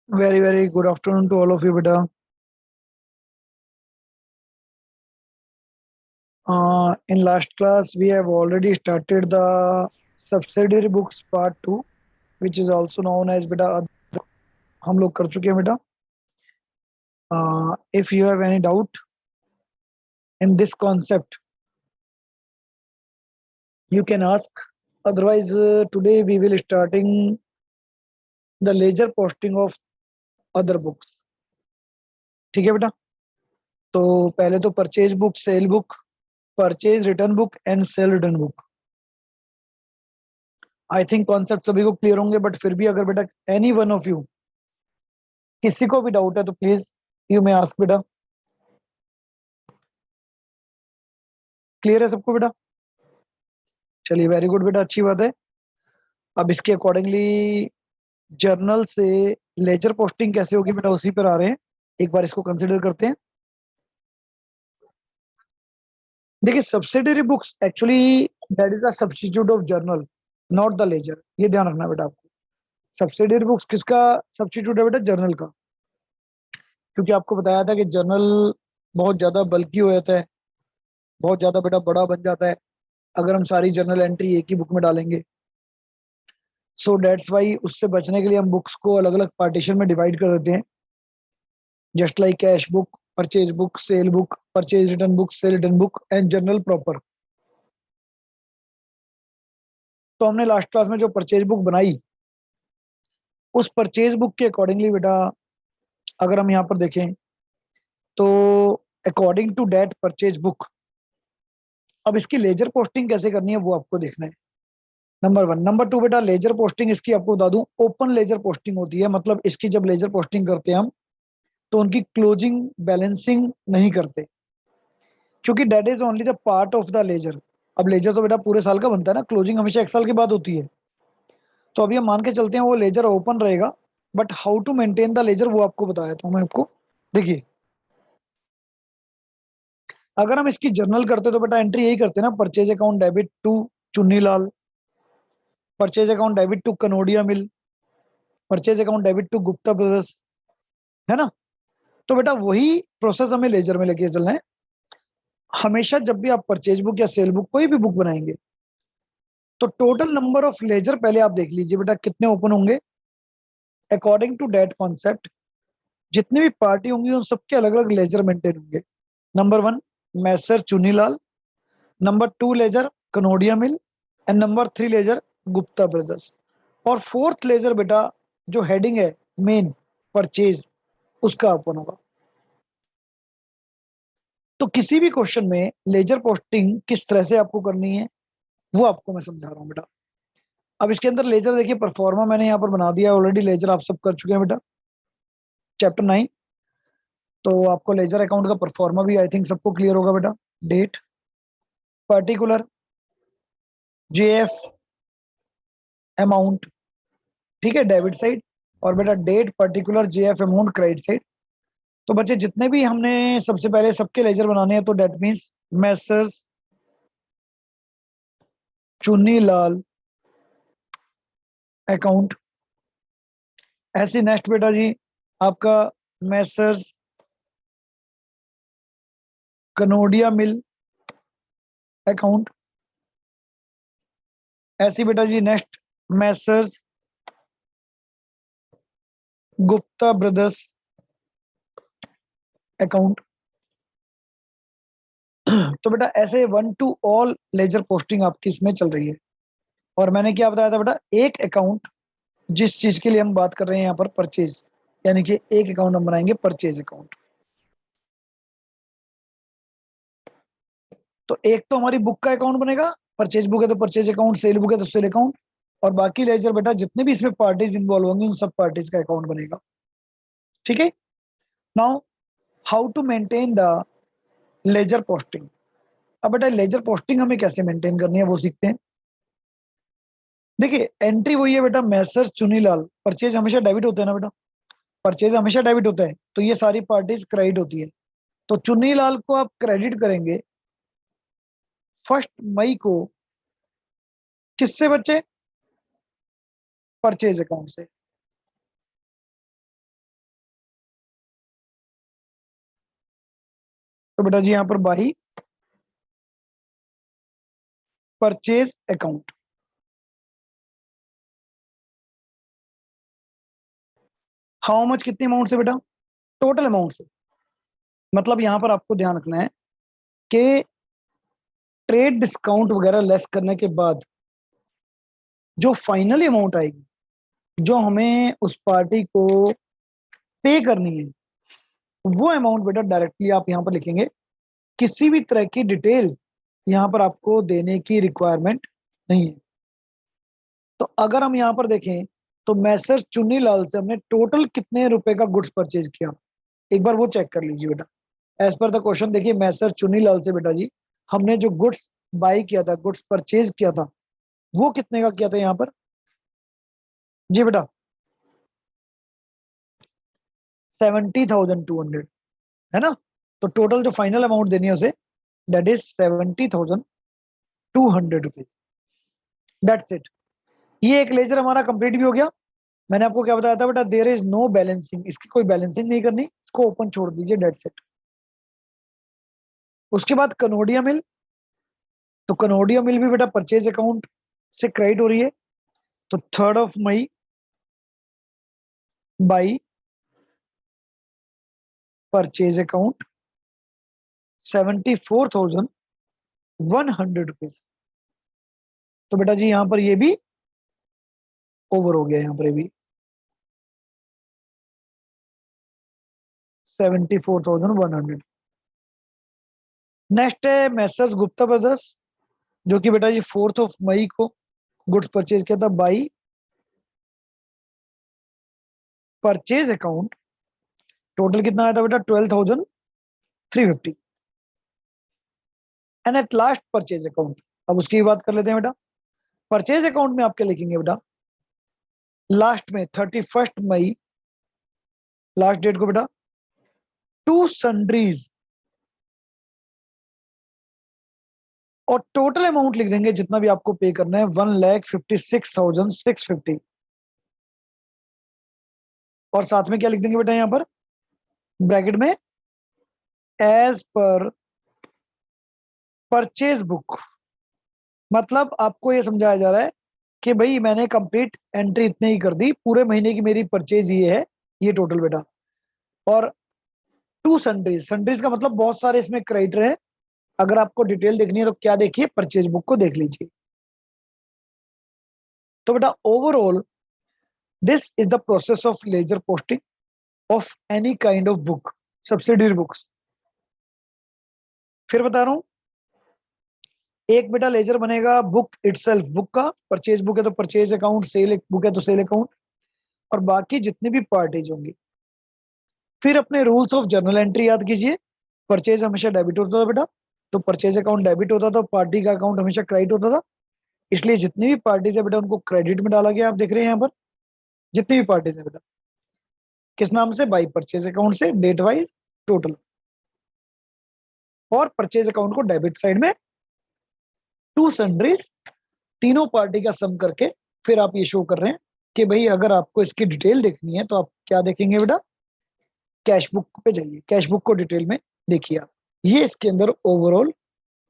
Very good afternoon to all of you, beta. In last class, we have already started the subsidiary books part 2, which is also known as beta. हम लोग कर चुके हैं बेटा. If you have any doubt in this concept, you can ask. Otherwise, today we will starting the ledger posting of other books. ठीक है बेटा. तो पहले तो purchase book, cell book, purchase return book and cell return book. I think concept सभी को clear होंगे, but फिर भी अगर बेटा एनी वन ऑफ यू किसी को भी डाउट है तो प्लीज यू मे आस्क बेटा. क्लियर है सबको बेटा? चलिए, वेरी गुड बेटा, अच्छी बात है. अब इसके अकॉर्डिंगली जर्नल से लेजर पोस्टिंग कैसे होगी बेटा, उसी पर आ रहे हैं. एक बार इसको कंसिडर करते हैं. देखिए, subsidiary books actually that is the substitute of journal, not the ledger. ये ध्यान रखना बेटा आपको. सब्सिडरी बुक्स किसका सब्स्टिट्यूट है बेटा? जर्नल का. क्योंकि आपको बताया था कि जर्नल बहुत ज्यादा बल्कि हो जाता है, बहुत ज्यादा बेटा बड़ा बन जाता है अगर हम सारी जर्नल एंट्री एक ही बुक में डालेंगे. सो डेट्स वाई उससे बचने के लिए हम बुक्स को अलग अलग पार्टीशन में डिवाइड कर देते हैं. Just like cash book, purchase book, cell book, purchase return book, cell return book and journal proper. तो हमने लास्ट क्लास में जो परचेज बुक बनाई, उस परचेज बुक के अकॉर्डिंगली बेटा अगर हम यहाँ पर देखें तो according to date purchase book, अब इसकी लेजर पोस्टिंग कैसे करनी है वो आपको देखना है. नंबर 1. नंबर 2 बेटा, लेजर पोस्टिंग इसकी आपको बता दूं ओपन लेजर पोस्टिंग होती है. मतलब इसकी जब लेजर पोस्टिंग करते हैं हम तो उनकी क्लोजिंग बैलेंसिंग नहीं करते, क्योंकि that is only the part of the ledger. अब लेजर तो बेटा पूरे साल का बनता है ना, क्लोजिंग हमेशा एक साल के बाद होती है. तो अभी हम मान के चलते हैं वो लेजर ओपन रहेगा, but how to maintain the ledger वो आपको बताया था मैं आपको. देखिए, अगर हम इसकी जर्नल करते तो बेटा एंट्री यही करते ना, purchase account debit to Chunni Lal, purchase account debit to Kanodia mill, purchase account debit to Gupta brothers, है ना. तो बेटा वही प्रोसेस हमें लेजर में लेके चलना है. हमेशा जब भी आप परचेज बुक या सेल बुक कोई भी बुक बनाएंगे तो टोटल नंबर ऑफ लेजर पहले आप देख लीजिए बेटा कितने ओपन होंगे अकॉर्डिंग टू डेट कॉन्सेप्ट. जितनी भी पार्टी होंगी उन सबके अलग अलग लेजर मेंटेन होंगे. Number 1 Messrs Chunilal, number 2 ledger Kanodia mill and number 3 ledger Gupta brothers. और फोर्थ लेजर बेटा जो हेडिंग है मेन परचेज, उसका ओपन होगा. तो किसी भी क्वेश्चन में लेजर पोस्टिंग किस तरह से आपको करनी है वो आपको मैं समझा रहा हूँ बेटा. अब इसके अंदर लेजर देखिए, परफॉर्मा मैंने यहाँ पर बना दिया ऑलरेडी. लेजर आप सब कर चुके हैं बेटा, चैप्टर 9. तो आपको लेजर अकाउंट का परफॉर्मा भी आई थिंक सबको क्लियर होगा बेटा. डेट पर्टिकुलर जेएफ अमाउंट, ठीक है, डेबिट साइड. और बेटा date particular JF amount credit side. तो बच्चे जितने भी हमने सबसे पहले सबके लेजर बनाने हैं तो that means Messrs Chunni Lal account. ऐसे नेक्स्ट बेटा जी आपका मैसर्स कनोडिया मिल अकाउंट। ऐसी बेटा जी next messrs Gupta brothers account. तो बेटा ऐसे 1 टू ऑल लेजर पोस्टिंग आपकी इसमें चल रही है। और मैंने क्या बताया था बेटा, एक अकाउंट जिस चीज के लिए हम बात कर रहे हैं यहाँ पर परचेज, यानी कि एक अकाउंट हम बनाएंगे परचेज अकाउंट। तो एक तो हमारी बुक का अकाउंट बनेगा, परचेज बुक है तो परचेज अकाउंट, सेल बुक है तो सेल अकाउंट, और बाकी लेजर बेटा जितने भी इसमें पार्टीज इन्वॉल्व होंगी उन सब पार्टीज का अकाउंट बनेगा। ठीक है। Now how to maintain the ledger posting. अब बेटा लेजर पोस्टिंग हमें कैसे मेंटेन करनी है वो सीखते हैं। देखिए एंट्री वही है बेटा, मैसर चुनीलाल, परचेज हमेशा डेबिट होता है ना बेटा, परचेज हमेशा डेबिट होता है, तो ये सारी पार्टीज क्रेडिट होती है। तो चुन्नीलाल को आप क्रेडिट करेंगे 1 मई को, किससे बच्चे, परचेज अकाउंट से। तो बेटा जी यहाँ पर by purchase account. How much, कितनी अमाउंट से बेटा, टोटल अमाउंट से। मतलब यहाँ पर आपको ध्यान रखना है कि ट्रेड डिस्काउंट वगैरह लेस करने के बाद जो फाइनली अमाउंट आएगी, जो हमें उस पार्टी को पे करनी है, वो अमाउंट बेटा डायरेक्टली आप यहाँ पर लिखेंगे। किसी भी तरह की डिटेल यहाँ पर आपको देने की रिक्वायरमेंट नहीं है। तो अगर हम यहाँ पर देखें तो मैसर चुन्नी लाल से हमने टोटल कितने रुपए का गुड्स परचेज किया, एक बार वो चेक कर लीजिए बेटा। एज पर द क्वेश्चन देखिए मैसर चुन्नी लाल से बेटा जी हमने जो गुड्स बाई किया था, गुड्स परचेज किया था, वो कितने का किया था यहाँ पर, जी बेटा 70,200, है ना। तो टोटल जो फाइनल अमाउंट देनी है उसे, that is 70,200 rupees. That's it. ये एक लेजर हमारा कंप्लीट भी हो गया। मैंने आपको क्या बताया था बेटा, देयर इज नो बैलेंसिंग, इसकी कोई बैलेंसिंग नहीं करनी, इसको ओपन छोड़ दीजिए, दैट्स इट। उसके बाद कनोडिया मिल, तो कनोडिया मिल भी बेटा परचेज अकाउंट से क्रेडिट हो रही है। तो 3 मई बाई परचेज अकाउंट 74,100 रुपीज। तो बेटा जी यहाँ पर ये भी ओवर हो गया, यहाँ पर ये भी 74,100। नेक्स्ट है मैसर्स गुप्ता ब्रदर्स, जो कि बेटा जी 4 मई को गुड्स परचेज किया था बाई परचेज अकाउंट। टोटल कितना आया था बेटा 12,350। And at last purchase account, अब उसकी भी बात कर लेते हैं बेटा। परचेज अकाउंट में आप क्या लिखेंगे बेटा, लास्ट में 31 मई, लास्ट डेट को बेटा, टू सन्ड्रीज, और टोटल अमाउंट लिख देंगे जितना भी आपको पे करना है 1,56,650। और साथ में क्या लिख देंगे बेटा यहाँ पर ब्रैकेट में, एज पर परचेज बुक। मतलब आपको ये समझाया जा रहा है कि भाई मैंने कंप्लीट एंट्री इतने ही कर दी, पूरे महीने की मेरी परचेज ये है, ये टोटल बेटा। और टू सन्ड्रीज, सन्ड्रीज का मतलब बहुत सारे इसमें क्राइटेरिया है। अगर आपको डिटेल देखनी है तो क्या देखिए, परचेज बुक को देख लीजिए। तो बेटा overall this is the process of laser posting of any kind of book, subsidiary books. फिर बता रहा हूं, एक बेटा लेजर बनेगा बुक इटसेल्फ, बुक का, परचेज बुक है तो परचेज अकाउंट, सेल बुक है तो सेल अकाउंट, और बाकी जितनी भी पार्टीज होंगी। फिर अपने रूल्स ऑफ जर्नल एंट्री याद कीजिए। परचेज हमेशा डेबिट होता था बेटा, तो परचेज अकाउंट डेबिट होता था, पार्टी का अकाउंट हमेशा क्रेडिट होता था। इसलिए जितनी भी पार्टीज है बेटा उनको क्रेडिट में डाला गया, आप देख रहे हैं यहाँ पर जितनी भी पार्टीज है बेटा, किस नाम से, बाई परचेज अकाउंट से, डेट वाइज टोटल। और परचेज अकाउंट को डेबिट साइड में टू सन्ड्रीज, तीनों पार्टी का सम करके फिर आप ये शो कर रहे हैं कि भाई अगर आपको इसकी डिटेल देखनी है तो आप क्या देखेंगे बेटा, कैश बुक पे जाइए, कैश बुक को डिटेल में देखिए आप। ये इसके अंदर ओवरऑल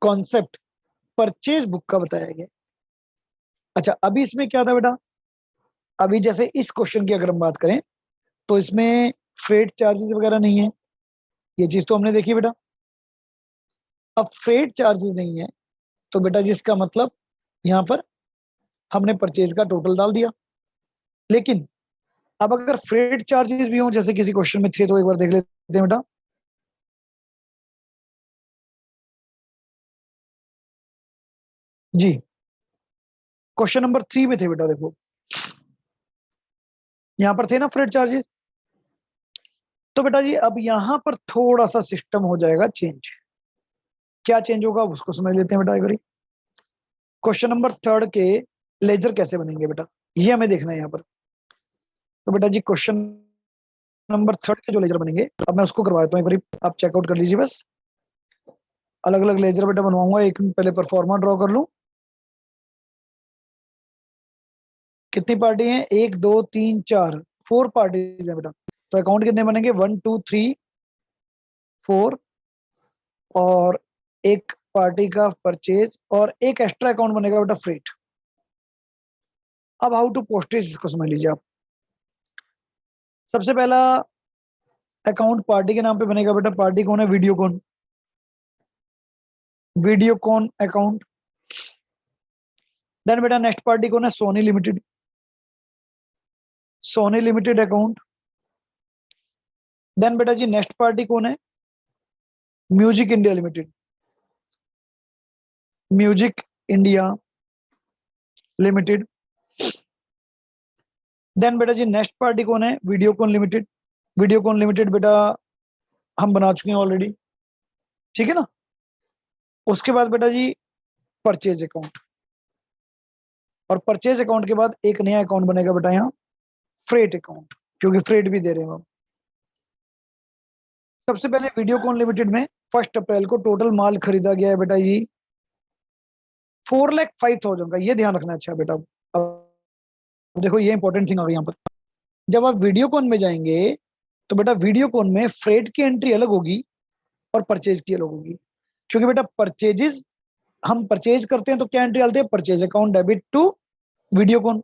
कॉन्सेप्ट परचेज बुक का बताया गया। अच्छा, अभी इसमें क्या था बेटा, अभी जैसे इस क्वेश्चन की अगर हम बात करें तो इसमें फ्रेट चार्जेस वगैरह नहीं है, ये चीज तो हमने देखी बेटा। अब फ्रेट चार्जेस नहीं है तो बेटा जिसका मतलब यहाँ पर हमने परचेज का टोटल डाल दिया। लेकिन अब अगर फ्रेट चार्जेस भी हो, जैसे किसी क्वेश्चन में थे, तो एक बार देख लेते हैं बेटा। जी, क्वेश्चन नंबर 3 में थे बेटा, देखो यहाँ पर थे ना फ्रेट चार्जेस। तो बेटा जी अब यहाँ पर थोड़ा सा सिस्टम हो जाएगा चेंज। क्या चेंज होगा उसको समझ लेते हैं बेटा एक बारी। क्वेश्चन नंबर 3 के लेजर कैसे बनेंगे बेटा, ये हमें देखना है यहाँ पर। तो बेटा जी क्वेश्चन नंबर 3 के जो लेजर बनेंगे, अब मैं उसको करवा देता हूँ एक बारी, आप चेकआउट कर लीजिए बस। अलग अलग लेजर बेटा बनवाऊंगा, एक में पहले परफॉर्मा ड्रॉ कर लूं। कितनी पार्टी हैं, 1 2 3 4, 4 पार्टीज है बेटा। तो अकाउंट कितने बनेंगे, 1 2 3 4, और एक पार्टी का परचेज, और एक एक्स्ट्रा अकाउंट बनेगा बेटा फ्रेट। अब हाउ टू पोस्टेज इसको समझ लीजिए आप। सबसे पहला अकाउंट पार्टी के नाम पे बनेगा बेटा, पार्टी कौन है, वीडियोकॉन। Videocon account. देन बेटा नेक्स्ट पार्टी कौन है, Sony limited. Sony limited account. Then बेटा जी नेक्स्ट पार्टी कौन है, music India limited. Music India limited. Then बेटा जी नेक्स्ट पार्टी कौन है, वीडियोकॉन लिमिटेड। वीडियोकॉन लिमिटेड बेटा हम बना चुके हैं ऑलरेडी, ठीक है ना। उसके बाद बेटा जी परचेज अकाउंट, और परचेज अकाउंट के बाद एक नया अकाउंट बनेगा बेटा यहाँ, फ्रेट अकाउंट, क्योंकि फ्रेट भी दे रहे हैं हम। सबसे पहले वीडियोकॉन लिमिटेड में 1 अप्रैल को टोटल माल खरीदा गया है बेटा ये 4,05,000 का, ये ध्यान रखना। अच्छा बेटा अब देखो ये इंपॉर्टेंट थिंग आ गई यहाँ पर। जब आप वीडियोकॉन में जाएंगे तो बेटा वीडियोकॉन में फ्रेट की एंट्री अलग होगी और परचेज की अलग होगी। क्योंकि बेटा परचेजेस, हम परचेज करते हैं तो क्या एंट्री डालते हैं, purchase account debit to Videocon.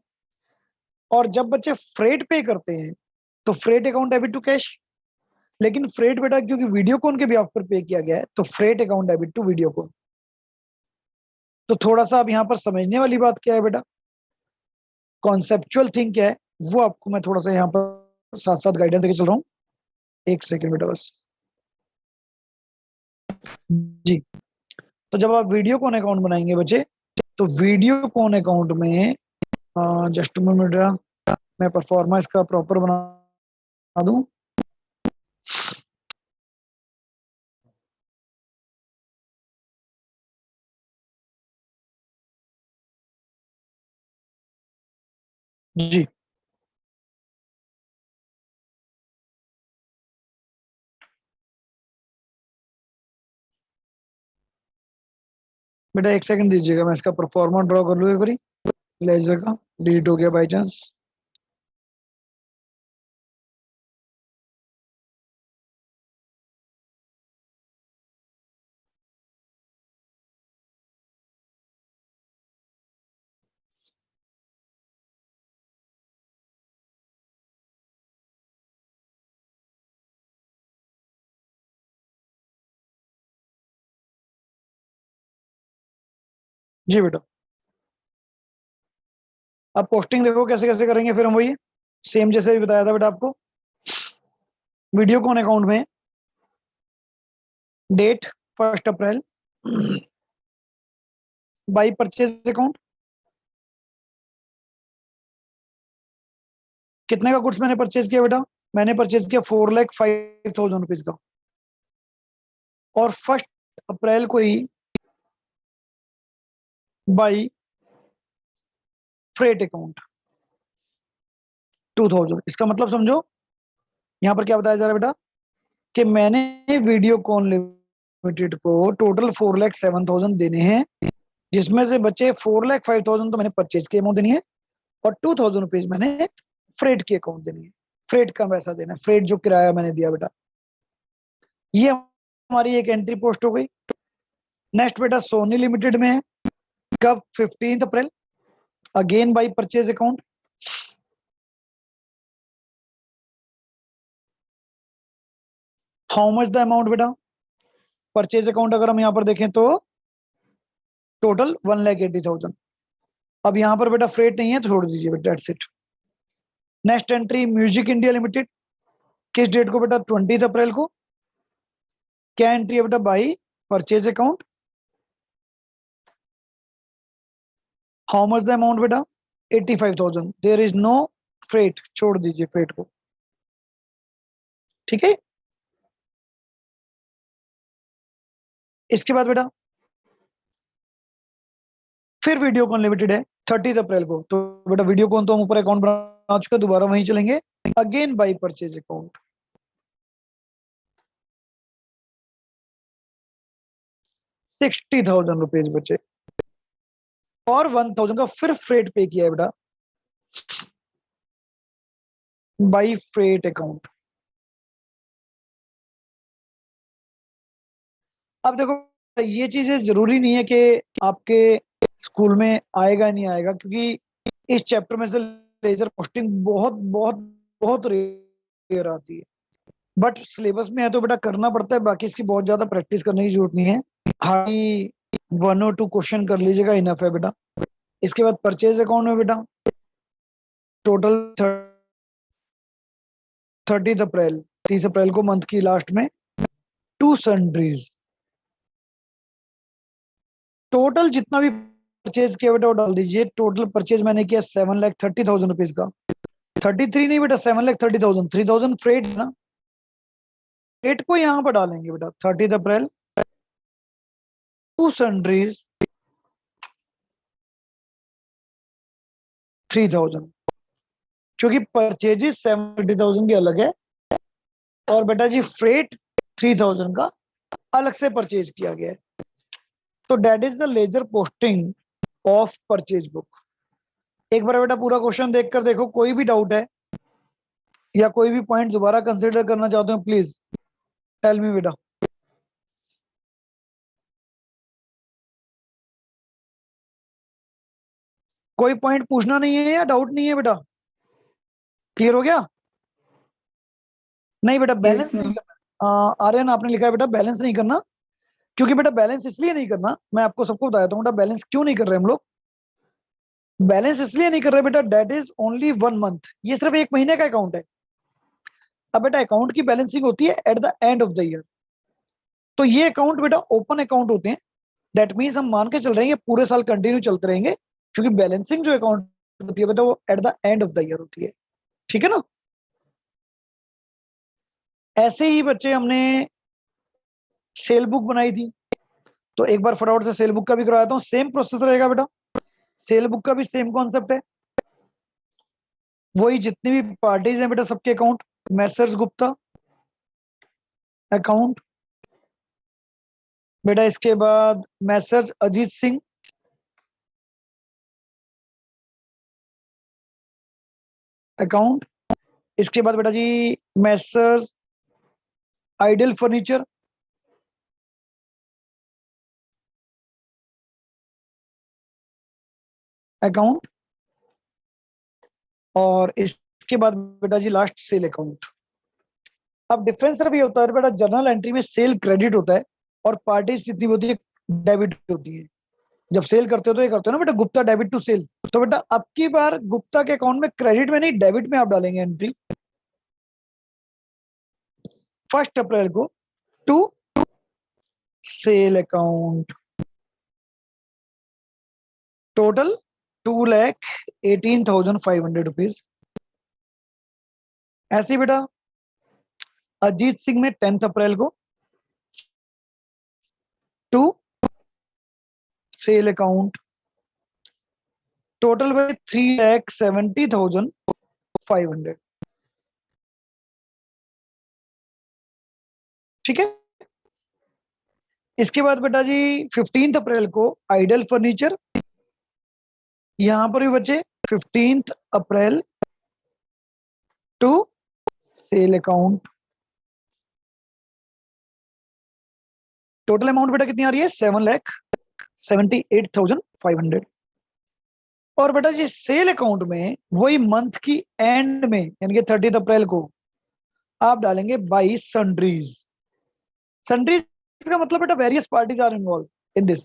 और जब बच्चे फ्रेट पे करते हैं तो freight account debit to cash. लेकिन फ्रेट बेटा क्योंकि वीडियोकॉन के बिहाफ पर पे किया गया है तो freight account debit to Videocon. तो थोड़ा सा अब यहाँ पर समझने वाली बात क्या है बेटा, कॉन्सेप्चुअल थिंग क्या है, वो आपको मैं थोड़ा सा यहाँ पर साथ साथ गाइडेंस देके चल रहा हूँ। एक सेकेंड बेटा बस। जी, तो जब आप वीडियो कॉन अकाउंट बनाएंगे बच्चे, तो वीडियो कॉन अकाउंट में जस्ट मिनट, मैं परफॉर्मा इसका प्रॉपर बना दूं। जी बेटा एक सेकंड दीजिएगा, मैं इसका परफॉर्मा ड्रॉ कर लूँ एक बारी। लेजर का डिलीट हो गया बाई चांस। जी बेटा, अब पोस्टिंग देखो कैसे कैसे करेंगे फिर हम, वही सेम जैसे भी बताया था बेटा आपको। वीडियो कॉन अकाउंट में date 1 April, by purchase account, कितने का गुड्स मैंने परचेज किया बेटा, मैंने परचेज किया 4,05,000 रुपीज का। और 1 अप्रैल को ही बाई फ्रेट अकाउंट 2,000। इसका मतलब समझो यहाँ पर क्या बताया जा रहा है बेटा, कि मैंने वीडियो कॉन लिमिटेड को टोटल 4,07,000 देने हैं, जिसमें से बचे 4,05,000 तो मैंने परचेज की अमाउंट देनी है, और 2,000 रुपीज मैंने फ्रेट की अकाउंट देनी है। फ्रेट का पैसा देना है, फ्रेट जो किराया मैंने दिया बेटा, ये हमारी एक एंट्री पोस्ट हो गई। नेक्स्ट बेटा सोनी लिमिटेड में है, कब? 15 अप्रैल, again by purchase account. How much the amount बेटा? परचेज अकाउंट अगर हम यहाँ पर देखें तो टोटल 1,80,000। अब यहाँ पर बेटा फ्रेट नहीं है तो छोड़ दीजिए बेटा, that's it. Next entry music India limited, किस डेट को बेटा? 20 अप्रैल को। क्या एंट्री है बेटा? By purchase account. How much the amount बेटा? 85,000। देयर इज नो फ्रेट, छोड़ दीजिए फ्रेट को, ठीक है। इसके बाद बेटा फिर वीडियोकॉन लिमिटेड है 30 अप्रैल को, तो बेटा वीडियोकॉन तो हम ऊपर अकाउंट बना चुके, दोबारा वहीं चलेंगे, again by purchase account. 60,000 rupees बचे, और 1,000 का फिर फ्रेट पे किया है बेटा बाई फ्रेट अकाउंट। अब देखो ये चीजें जरूरी नहीं है कि आपके स्कूल में आएगा नहीं आएगा, क्योंकि इस चैप्टर में से लेजर पोस्टिंग बहुत बहुत बहुत रेयर आती है, बट सिलेबस में है तो बेटा करना पड़ता है, बाकी इसकी बहुत ज्यादा प्रैक्टिस करने की जरूरत नहीं है। हाई 1 और 2 क्वेश्चन कर लीजिएगा, इनफ है बेटा। इसके बाद परचेज अकाउंट में बेटा टोटल 30 अप्रैल, 30 अप्रैल को मंथ की लास्ट में टू सन्ड्रीज, टोटल जितना भी परचेज किया बेटा वो डाल दीजिए। टोटल परचेज मैंने किया 7,30,000 रुपीज का। 33 नहीं बेटा, 7,30,000, 3,000 फ्रेट ना, फ्रेट को यहाँ पर डालेंगे बेटा। 30 अप्रैल टू सन्ड्रीज 3,000, क्योंकि परचेजेस 7,30,000 की अलग है, और बेटा जी फ्रेट 3,000 का अलग से परचेज किया गया है। तो that is the ledger posting of purchase book. एक बार बेटा पूरा क्वेश्चन देखकर देखो, कोई भी डाउट है या कोई भी पॉइंट दोबारा कंसिडर करना चाहते हो प्लीज टेल मी बेटा। कोई पॉइंट पूछना नहीं है या डाउट नहीं है बेटा? क्लियर हो गया? नहीं बेटा बैलेंस यस नहीं मैम। करना। आर्यन आपने लिखा है बेटा बैलेंस नहीं करना, क्योंकि बेटा बैलेंस इसलिए नहीं करना, मैं आपको सबको बताया था बेटा बैलेंस क्यों नहीं कर रहे हम लोग। बैलेंस इसलिए नहीं कर रहे बेटा, डेट इज ओनली 1 मंथ, ये सिर्फ एक महीने का अकाउंट है। अब बेटा अकाउंट की बैलेंसिंग होती है at the end of the year, तो ये अकाउंट बेटा ओपन अकाउंट होते हैं। दैट मीन्स हम मान के चल रहे हैं पूरे साल कंटिन्यू चलते रहेंगे, क्योंकि बैलेंसिंग जो अकाउंट होती है बेटा वो at the end of the year होती है, ठीक है ना। ऐसे ही बच्चे हमने सेल बुक बनाई थी, तो एक बार फटाफट से सेल बुक का भी करवाता हूँ, सेम प्रोसेस रहेगा बेटा। सेल बुक का भी सेम कॉन्सेप्ट है, वही जितनी भी पार्टीज हैं बेटा सबके अकाउंट, मैसर्स गुप्ता अकाउंट बेटा, इसके बाद मैसर्स अजीत सिंह अकाउंट, इसके बाद बेटा जी मैसर्स आइडल फर्नीचर अकाउंट, और इसके बाद बेटा जी लास्ट सेल अकाउंट। अब डिफरेंस सिर्फ ये होता है बेटा, जर्नल एंट्री में सेल क्रेडिट होता है और पार्टीज जितनी होती है डेबिट होती है। जब सेल करते हो तो ये करते हो ना बेटा गुप्ता डेबिट टू सेल, तो बेटा अब की बार गुप्ता के अकाउंट में क्रेडिट में नहीं डेबिट में आप डालेंगे एंट्री 1 अप्रैल को to sale account, total 2,18,500 rupees. ऐसे ही बेटा अजीत सिंह में 10 अप्रैल को टू सेल अकाउंट, टोटल में 3,70,500, ठीक है। इसके बाद बेटा जी 15 अप्रैल को आइडल फर्नीचर, यहां पर भी बचे 15 अप्रैल to sale account, total amount बेटा कितनी आ रही है? 7,78,500। और बेटा ये सेल अकाउंट में वही मंथ की एंड में यानी कि 30 अप्रैल को आप डालेंगे बाई सन्ड्रीज। सन्ड्रीज का मतलब बेटा various parties are involved in this,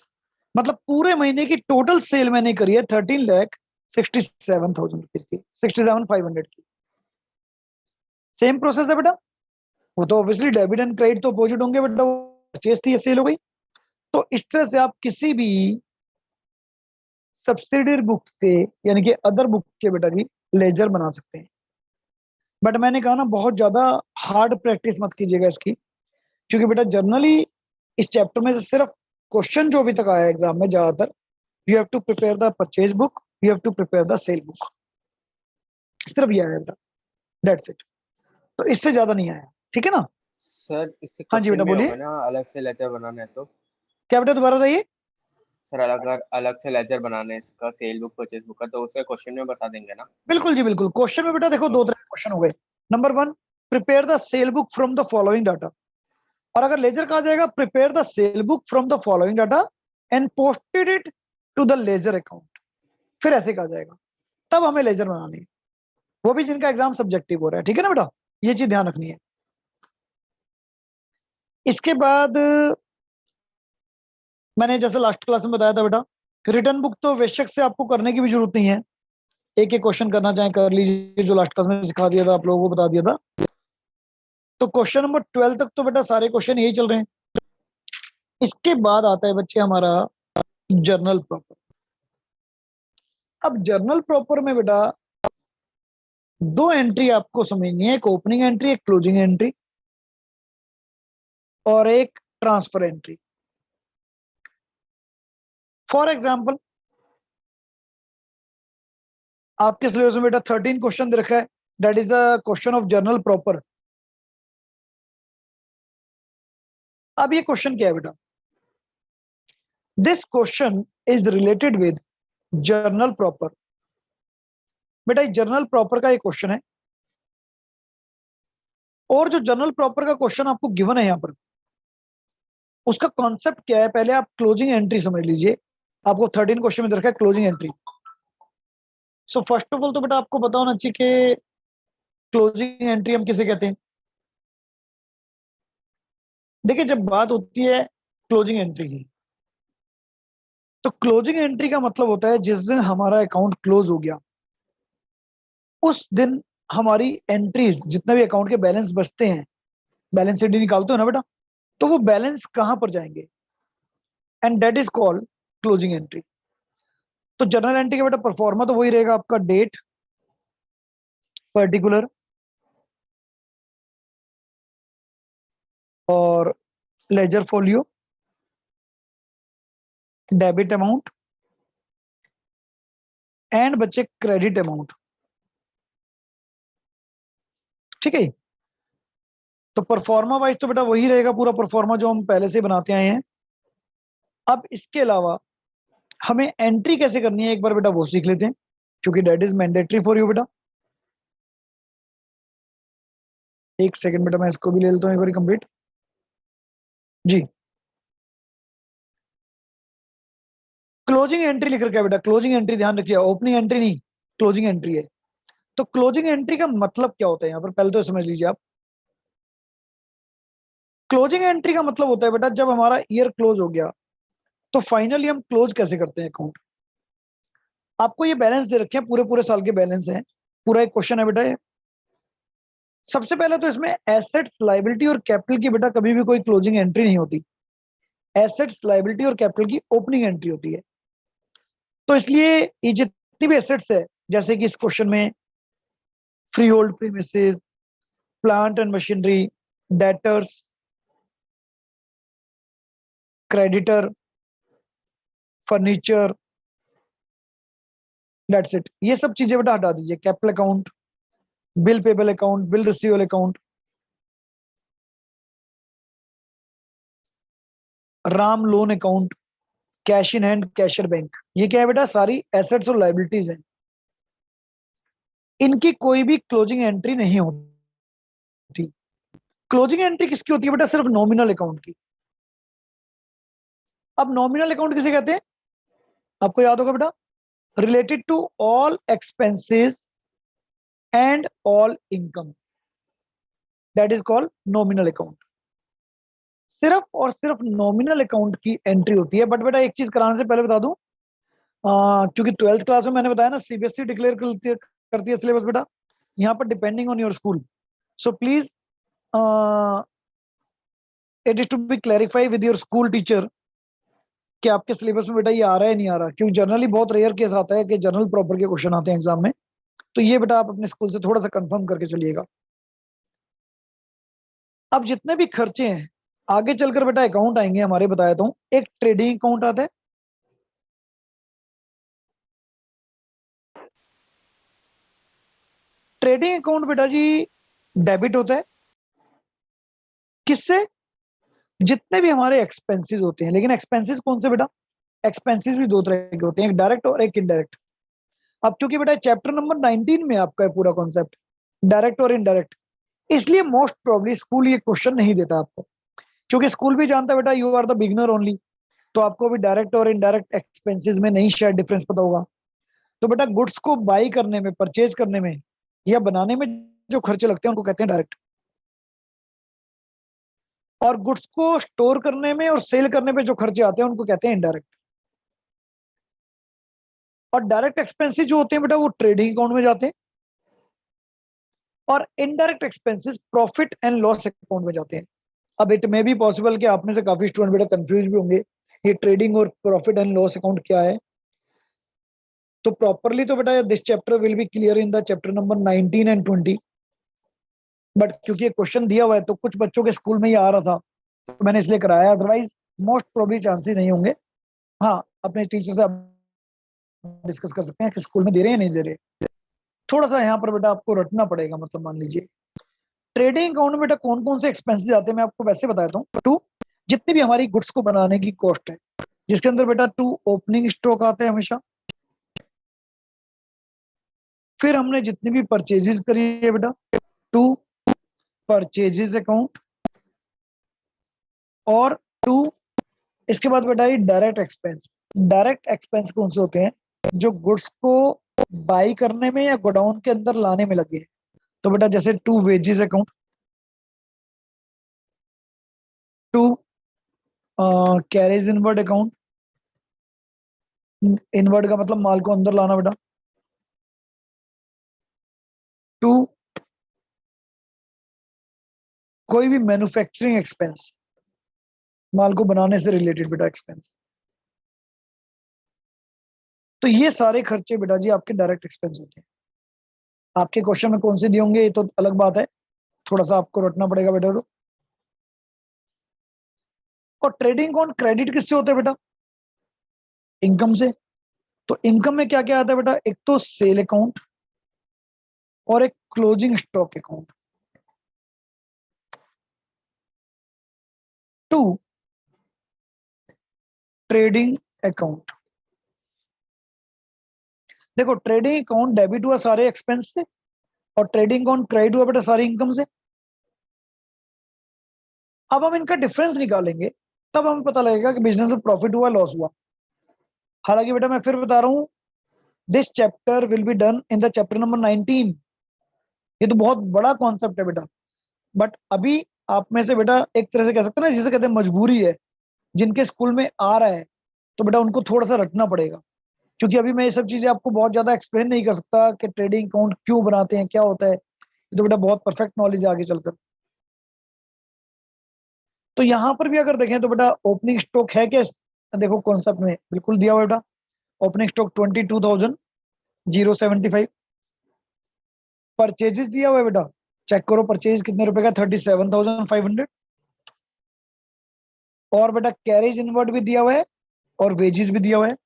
मतलब पूरे महीने की टोटल सेल मैंने करी है 13,67,000 रुपीज की, 67,500 की। सेम प्रोसेस है बेटा, वो तो ऑब्वियसली डेबिट एंड क्रेडिट तो अपोजिट होंगे बेटा, वो परचेज थी, सेल हो गई। तो इस तरह से आप किसी भी सब्सिडियरी बुक के यानी कि अदर बुक के बेटा जी लेजर बना सकते हैं। बट मैंने कहा ना बहुत ज्यादा हार्ड प्रैक्टिस मत कीजिएगा इसकी, क्योंकि बेटा जनरली इस चैप्टर में से सिर्फ क्वेश्चन जो अभी तक आया एग्जाम में ज्यादातर, you have to prepare the purchase book, you have to prepare the sale book, सिर्फ ये आया बेटा, दैट्स इट। तो इससे ज्यादा नहीं आया, ठीक है ना? सर इससे हाँ जी क्वेश्चन बेटा भी बोलिए, होगा ना, अलग से लेजर बनाना है तो? क्या बेटा दोबारा बताइए। सर अगर अलग से लेजर बनाने इसका सेल बुक परचेज बुक का, तो उसके क्वेश्चन में बता देंगे ना? बिल्कुल जी बिल्कुल, क्वेश्चन में बेटा देखो दो ओके तरह के क्वेश्चन हो गए। Number one, prepare the sale book from the following data. और अगर लेजर कहा जाएगा prepare the sale book from the following data and posted it to the ledger account, फिर ऐसे कहा जाएगा, तब हमें लेजर बनानी है, वो भी जिनका एग्जाम सब्जेक्टिव हो रहा है, ठीक है ना बेटा, ये चीज ध्यान रखनी है। इसके बाद मैंने जैसे लास्ट क्लास में बताया था बेटा, रिटर्न बुक तो बेशक से आपको करने की भी जरूरत नहीं है, एक एक क्वेश्चन करना चाहे कर लीजिए, जो लास्ट क्लास में सिखा दिया था आप लोगों को बता दिया था। तो क्वेश्चन नंबर 12 तक तो बेटा सारे क्वेश्चन यही चल रहे हैं। इसके बाद आता है बच्चे हमारा जर्नल प्रॉपर। अब जर्नल प्रॉपर में बेटा दो एंट्री आपको समझनी है, एक ओपनिंग एंट्री, एक क्लोजिंग एंट्री, और एक ट्रांसफर एंट्री। फॉर एग्जाम्पल आपके सिलेबस में बेटा 13 क्वेश्चन दे रखा है, that is the question of journal proper. अब ये क्वेश्चन क्या है बेटा? This question is related with journal proper. बेटा जर्नल प्रॉपर का एक क्वेश्चन है, और जो जर्नल प्रॉपर का क्वेश्चन आपको गिवन है यहाँ पर, उसका कॉन्सेप्ट क्या है, पहले आप क्लोजिंग एंट्री समझ लीजिए। आपको 13 क्वेश्चन में दे रखा है closing entry. So first of all तो बेटा आपको पता होना चाहिए कि क्लोजिंग एंट्री हम किसे कहते हैं। देखिए जब बात होती है क्लोजिंग एंट्री की, तो क्लोजिंग एंट्री का मतलब होता है जिस दिन हमारा अकाउंट क्लोज हो गया उस दिन हमारी एंट्रीज, जितने भी अकाउंट के बैलेंस बचते हैं, बैलेंस शीट निकालते हो ना बेटा, तो वो बैलेंस कहां पर जाएंगे, and that is called closing entry. तो जर्नल एंट्री का बेटा परफॉर्मा तो वही रहेगा आपका, डेट, पर्टिकुलर और ledger folio, debit amount and बच्चे क्रेडिट अमाउंट, ठीक है। तो परफॉर्मा वाइज तो बेटा वही रहेगा पूरा परफॉर्मा जो हम पहले से बनाते आए हैं। अब इसके अलावा हमें एंट्री कैसे करनी है एक बार बेटा वो सीख लेते हैं, क्योंकि that is mandatory for you बेटा। एक सेकंड बेटा मैं इसको भी ले लेता हूँ एक बार कंप्लीट जी। क्लोजिंग एंट्री लिख रखा है बेटा, क्लोजिंग एंट्री ध्यान रखिए, ओपनिंग एंट्री नहीं, क्लोजिंग एंट्री है। तो क्लोजिंग एंट्री का मतलब क्या होता है यहाँ पर, पहले तो समझ लीजिए आप। क्लोजिंग एंट्री का मतलब होता है बेटा जब हमारा ईयर क्लोज हो गया तो फाइनली हम क्लोज कैसे करते हैं अकाउंट। आपको ये बैलेंस दे रखे हैं, पूरे पूरे साल के बैलेंस हैं, पूरा एक क्वेश्चन है बेटा ये। सबसे पहले तो इसमें एसेट्स, लायबिलिटी और कैपिटल की बेटा कभी भी कोई क्लोजिंग एंट्री नहीं होती। एसेट्स, लायबिलिटी और कैपिटल की ओपनिंग एंट्री होती है। तो इसलिए ये जितनी भी एसेट्स है, जैसे कि इस क्वेश्चन में free hold premises, plant and machinery, debtors, creditor, furniture, that's it, ये सब चीजें बेटा हटा दीजिए। Capital account, bill payable account, bill receivable account, Ram loan account, cash in hand, cashier bank, ये क्या है बेटा, सारी एसेट्स और लाइबिलिटीज हैं। इनकी कोई भी क्लोजिंग एंट्री नहीं होती। क्लोजिंग एंट्री किसकी होती है बेटा, सिर्फ नॉमिनल अकाउंट की। अब नॉमिनल अकाउंट किसे कहते हैं, आपको याद होगा बेटा, related to all expenses and all income, that is called nominal account. सिर्फ और सिर्फ नॉमिनल अकाउंट की एंट्री होती है। बट बेटा एक चीज कराने से पहले बता दूं, क्योंकि 12th क्लास में मैंने बताया ना सीबीएसई डिक्लेयर करती है सिलेबस बेटा, यहाँ पर depending on your school, so please it is to be clarify with your school teacher कि आपके सिलेबस में बेटा ये आ रहा है नहीं आ रहा, क्योंकि जनरली बहुत रेयर केस आता है कि जनरल प्रॉपर के क्वेश्चन आते हैं एग्जाम में, तो ये बेटा आप अपने स्कूल से थोड़ा सा कंफर्म करके चलिएगा। अब जितने भी खर्चे हैं आगे चलकर बेटा अकाउंट आएंगे हमारे, बताया तो एक ट्रेडिंग अकाउंट आता है, ट्रेडिंग अकाउंट बेटा जी डेबिट होता है किससे, जितने भी हमारे एक्सपेंसेस होते हैं। लेकिन एक्सपेंसेस कौन से बेटा, एक्सपेंसेस भी दो तरह के होते हैं, एक डायरेक्ट और एक इनडायरेक्ट। अब चूंकि बेटा चैप्टर नंबर 19 में आपका है पूरा कॉन्सेप्ट डायरेक्ट और इनडायरेक्ट, इसलिए मोस्ट प्रोबेबली स्कूल ये क्वेश्चन नहीं देता आपको, क्योंकि स्कूल भी जानता है बेटा you are the beginner only, तो आपको भी डायरेक्ट और इनडायरेक्ट एक्सपेंसेस में नहीं शायद डिफरेंस पता होगा। तो बेटा गुड्स को बाई करने में, परचेज करने में या बनाने में जो खर्चे लगते हैं उनको कहते हैं डायरेक्ट, और गुड्स को स्टोर करने में और सेल करने में जो खर्चे आते हैं उनको कहते हैं इनडायरेक्ट। और डायरेक्ट एक्सपेंसेस जो होते हैं बेटा वो ट्रेडिंग अकाउंट में जाते हैं, और indirect expenses profit and loss account में जाते हैं। अब इट मे बी पॉसिबल कि आप में से काफी स्टूडेंट बेटा कंफ्यूज भी होंगे ये ट्रेडिंग और प्रॉफिट एंड लॉस अकाउंट क्या है। तो प्रॉपरली तो बेटा this chapter will be clear in the chapter number 19 and 20, but क्योंकि ये क्वेश्चन दिया हुआ है तो कुछ बच्चों के स्कूल में ही आ रहा था तो मैंने इसलिए कराया, अदरवाइज मोस्ट प्रोबेबली चांसेस नहीं होंगे। हाँ, अपने टीचर से आप डिस्कस कर सकते हैं कि स्कूल में दे रहे हैं या नहीं दे रहे। थोड़ा सा यहाँ पर बेटा आपको रटना पड़ेगा, मतलब मान लीजिए ट्रेडिंग अकाउंट में बेटा कौन कौन से एक्सपेंसेस आते हैं मैं आपको वैसे बता देता हूँ। टू, जितनी भी हमारी गुड्स को बनाने की कॉस्ट है, जिसके अंदर बेटा टू ओपनिंग स्टॉक आते हैं हमेशा, फिर हमने जितनी भी परचेजेस करी है बेटा टू परचेजेस अकाउंट, और टू इसके बाद बेटा ये डायरेक्ट एक्सपेंस। डायरेक्ट एक्सपेंस कौन से होते हैं, जो गुड्स को बाई करने में या गोडाउन के अंदर लाने में लगे हैं। तो बेटा जैसे to wages account, to carriage inward account, inward का मतलब माल को अंदर लाना बेटा, टू कोई भी मैन्युफैक्चरिंग एक्सपेंस, माल को बनाने से रिलेटेड बेटा एक्सपेंस। तो ये सारे खर्चे बेटा जी आपके डायरेक्ट एक्सपेंस होते हैं। आपके क्वेश्चन में कौन से दिए होंगे ये तो अलग बात है, थोड़ा सा आपको रटना पड़ेगा बेटा। तो और ट्रेडिंग अकाउंट क्रेडिट किससे होते हैं बेटा, इनकम से। तो इनकम में क्या क्या आता है बेटा, एक तो सेल अकाउंट और एक closing stock account. To trading account, देखो ट्रेडिंग अकाउंट डेबिट हुआ सारे एक्सपेंस से और ट्रेडिंग अकाउंट क्रेडिट हुआ बेटा सारी इनकम से। अब हम इनका डिफरेंस निकालेंगे तब हमें पता लगेगा कि बिजनेस में प्रॉफिट हुआ लॉस हुआ। हालांकि बेटा मैं फिर बता रहा हूं this chapter will be done in the chapter number 19, ये तो बहुत बड़ा कॉन्सेप्ट है बेटा। बट अभी आप में से बेटा एक तरह से कह सकते हैं ना जिसे कहते हैं मजबूरी है, जिनके स्कूल में आ रहा है तो बेटा उनको थोड़ा सा रटना पड़ेगा, क्योंकि अभी मैं ये सब चीजें आपको बहुत ज्यादा एक्सप्लेन नहीं कर सकता कि ट्रेडिंग अकाउंट क्यों बनाते हैं क्या होता है, ये तो बेटा बहुत परफेक्ट नॉलेज है आगे चलकर। तो यहाँ पर भी अगर देखें तो बेटा ओपनिंग स्टॉक है क्या, देखो कॉन्सेप्ट में बिल्कुल दिया हुआ बेटा, ओपनिंग स्टॉक 22,075, परचेजेस दिया हुआ है बेटा, चेक करो परचेज कितने रुपए का, 37,500, और बेटा कैरेज इनवर्ड भी दिया हुआ है और वेजेस भी दिया हुआ है।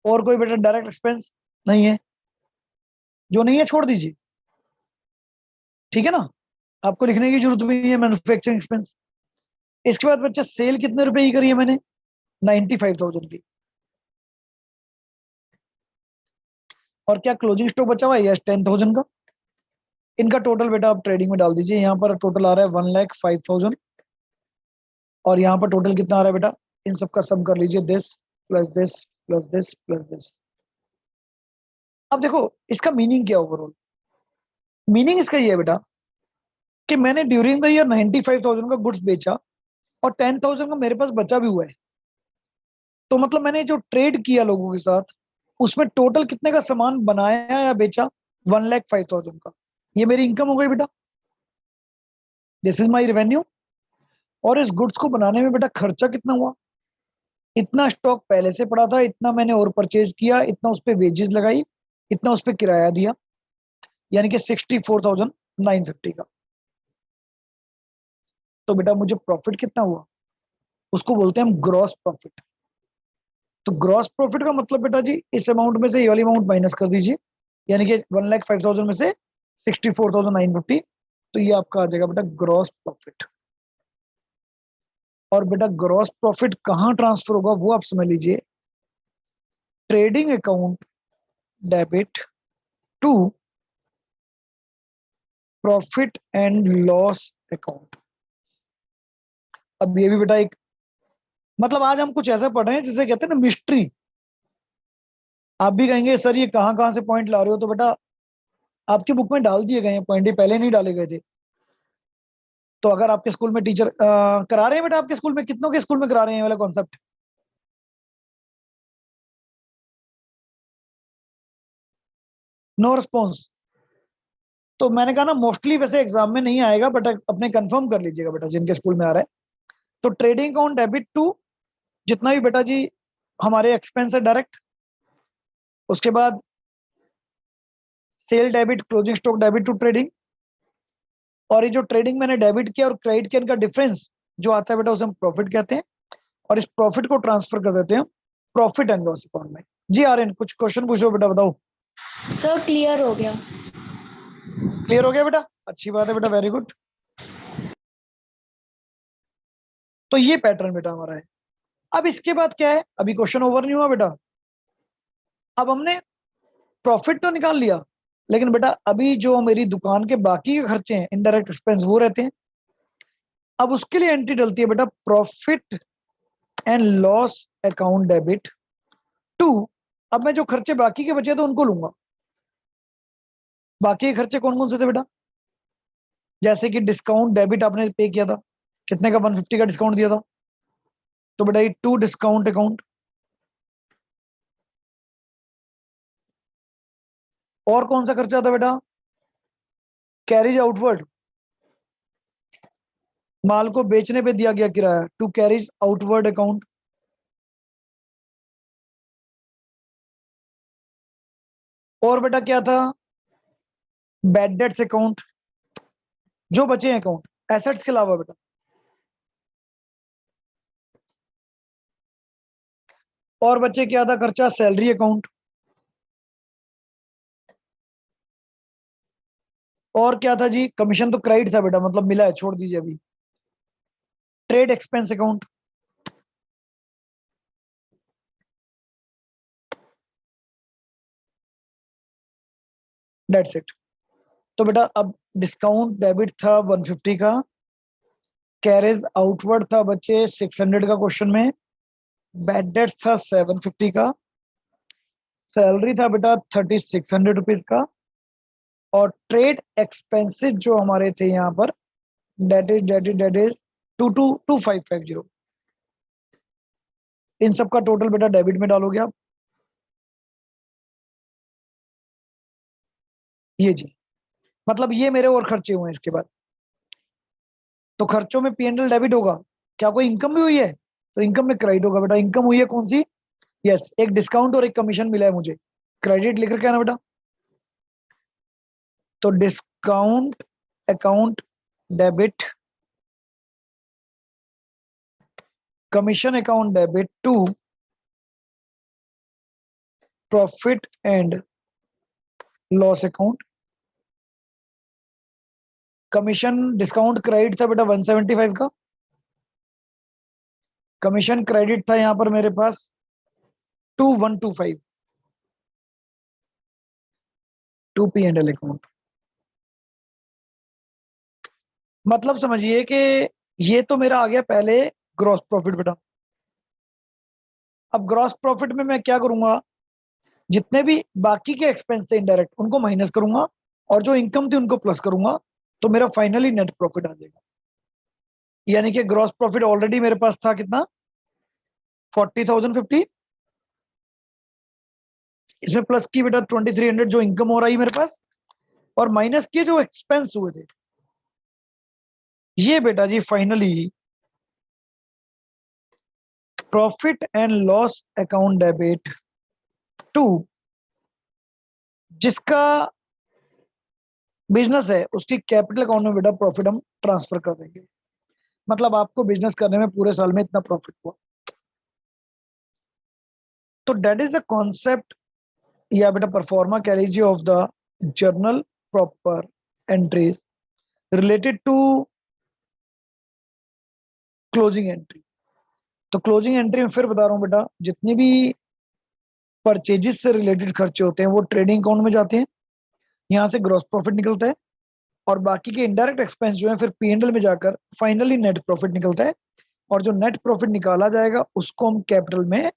और कोई बेटा डायरेक्ट एक्सपेंस नहीं है, जो नहीं है छोड़ दीजिए, ठीक है ना, आपको लिखने की जरूरत भी नहीं है मैन्युफैक्चरिंग एक्सपेंस। इसके बाद बच्चा सेल कितने रुपए की करी है मैंने, 95,000 की। और क्या क्लोजिंग स्टॉक बचा हुआ है, यस 10,000 का। इनका टोटल बेटा आप ट्रेडिंग में डाल दीजिए, यहाँ पर टोटल आ रहा है 1,05,000 और यहाँ पर टोटल कितना आ रहा है बेटा, इन सबका सम कर लीजिए, this plus this plus this plus this. अब देखो इसका मीनिंग क्या ओवरऑल, मीनिंग इसका ये है बेटा कि मैंने ड्यूरिंग द ईयर 95,000 का गुड्स बेचा और 10,000 का मेरे पास बचा भी हुआ है। तो मतलब मैंने जो ट्रेड किया लोगों के साथ, उसमें टोटल कितने का सामान बनाया या बेचा, 1,05,000 का। ये मेरी इनकम हो गई बेटा, दिस इज माई रेवेन्यू। और इस गुड्स को बनाने में बेटा खर्चा कितना हुआ, इतना स्टॉक पहले से पड़ा था, इतना मैंने और परचेज किया, इतना उस पर वेजेस लगाई, इतना उस पर किराया दिया, यानी कि 64,950 का। तो बेटा मुझे प्रॉफिट कितना हुआ, उसको बोलते हैं हम ग्रॉस प्रॉफिट। तो ग्रॉस प्रॉफिट का मतलब बेटा जी, इस अमाउंट में से ये वाली अमाउंट माइनस कर दीजिए, यानी कि 1,05,000 में से 64,950, तो ये आपका आ जाएगा बेटा ग्रॉस प्रॉफिट। और बेटा ग्रॉस प्रॉफिट कहाँ ट्रांसफर होगा वो आप समझ लीजिए, trading account debit to profit and loss account. अब ये भी बेटा एक, मतलब आज हम कुछ ऐसा पढ़ रहे हैं जिसे कहते हैं ना मिस्ट्री। आप भी कहेंगे सर ये कहाँ कहाँ से पॉइंट ला रहे हो, तो बेटा आपकी बुक में डाल दिए गए हैं पॉइंट, ये पहले नहीं डाले गए थे। तो अगर आपके स्कूल में टीचर करा रहे हैं बेटा, आपके स्कूल में कितनों के स्कूल में करा रहे हैं ये वाला कॉन्सेप्ट? No response. तो मैंने कहा ना मोस्टली वैसे एग्जाम में नहीं आएगा, बट अपने कंफर्म कर लीजिएगा बेटा जिनके स्कूल में आ रहा है। तो ट्रेडिंग अकाउंट डेबिट टू जितना भी बेटा जी हमारे एक्सपेंस है डायरेक्ट, उसके बाद sale debit closing stock debit to trading. और ये जो ट्रेडिंग मैंने डेबिट किया और क्रेडिट किया, इनका डिफरेंस जो आता है बेटा उसे हम प्रॉफिट कहते हैं, और इस प्रॉफिट को ट्रांसफर कर देते हैं प्रॉफिट एंड लॉस अकाउंट में। जी आर्यन कुछ क्वेश्चन पूछो बेटा, बताओ। सर क्लियर हो गया। क्लियर हो गया बेटा, अच्छी बात है बेटा, वेरी गुड। तो ये पैटर्न बेटा हमारा है। अब इसके बाद क्या है, अभी क्वेश्चन ओवर नहीं हुआ बेटा। अब हमने प्रॉफिट तो निकाल लिया, लेकिन बेटा अभी जो मेरी दुकान के बाकी के खर्चे हैं इनडायरेक्ट एक्सपेंस वो रहते हैं। अब उसके लिए एंट्री डलती है बेटा profit and loss account debit to. अब मैं जो खर्चे बाकी के बचे थे उनको लूंगा। बाकी के खर्चे कौन कौन से थे बेटा, जैसे कि डिस्काउंट डेबिट आपने पे किया था, कितने का, 150 का डिस्काउंट दिया था, तो बेटा ये टू डिस्काउंट अकाउंट। और कौन सा खर्चा था बेटा, कैरिज आउटवर्ड, माल को बेचने पे दिया गया किराया, टू कैरिज आउटवर्ड अकाउंट। और बेटा क्या था, बैड डेट्स अकाउंट, जो बचे हैं अकाउंट एसेट्स के अलावा बेटा। और बच्चे क्या था खर्चा, सैलरी अकाउंट। और क्या था जी, कमीशन तो क्रेडिट था बेटा, मतलब मिला है, छोड़ दीजिए अभी। Trade expense account. That's it. तो बेटा अब डिस्काउंट डेबिट था 150 का, कैरेज आउटवर्ड था बच्चे 600 का क्वेश्चन में, बैड डेट था 750 का, सैलरी था बेटा 3,600 रुपीज का, और ट्रेड एक्सपेंसेस जो हमारे थे यहाँ पर डेट इज 22550। इन सब का टोटल बेटा डेबिट में डालोगे आप। ये जी, मतलब ये मेरे और खर्चे हुए हैं इसके बाद। तो खर्चों में P&L डेबिट होगा, क्या कोई इनकम भी हुई है तो इनकम में क्रेडिट होगा बेटा। इनकम हुई है कौन सी, यस एक डिस्काउंट और एक कमीशन मिला है मुझे, क्रेडिट लिख रखा है ना बेटा। तो discount account debit, commission account debit to profit and loss account. Commission discount credit था बेटा 175 का, कमीशन क्रेडिट था यहां पर मेरे पास 2125 टू P&L अकाउंट। मतलब समझिए कि ये तो मेरा आ गया पहले ग्रॉस प्रॉफिट बेटा। अब ग्रॉस प्रॉफिट में मैं क्या करूंगा, जितने भी बाकी के एक्सपेंस थे इनडायरेक्ट उनको माइनस करूंगा और जो इनकम थी उनको प्लस करूंगा, तो मेरा फाइनली नेट प्रॉफिट आ जाएगा। यानी कि ग्रॉस प्रॉफिट ऑलरेडी मेरे पास था कितना, 40,050, इसमें प्लस की बेटा 2300 जो इनकम हो रही है मेरे पास, और माइनस के जो एक्सपेंस हुए थे, ये बेटा जी finally profit and loss account debit to, जिसका बिजनेस है उसकी कैपिटल अकाउंट में बेटा प्रॉफिट हम ट्रांसफर कर देंगे। मतलब आपको बिजनेस करने में पूरे साल में इतना प्रॉफिट हुआ। तो दैट इज द कॉन्सेप्ट या बेटा परफॉर्मा कह लीजिए of the journal proper entries related to closing entry. तो क्लोजिंग एंट्री में फिर बता रहा हूं बेटा, जितनी भी परचेजेस से रिलेटेड खर्चे होते हैं वो ट्रेडिंग अकाउंट में जाते हैं, यहाँ से ग्रॉस प्रॉफिट निकलता है, और बाकी के इनडायरेक्ट एक्सपेंस जो है फिर पीएनएल में जाकर फाइनली नेट प्रॉफिट निकलता है, और जो नेट प्रॉफिट निकाला जाएगा उसको हम कैपिटल में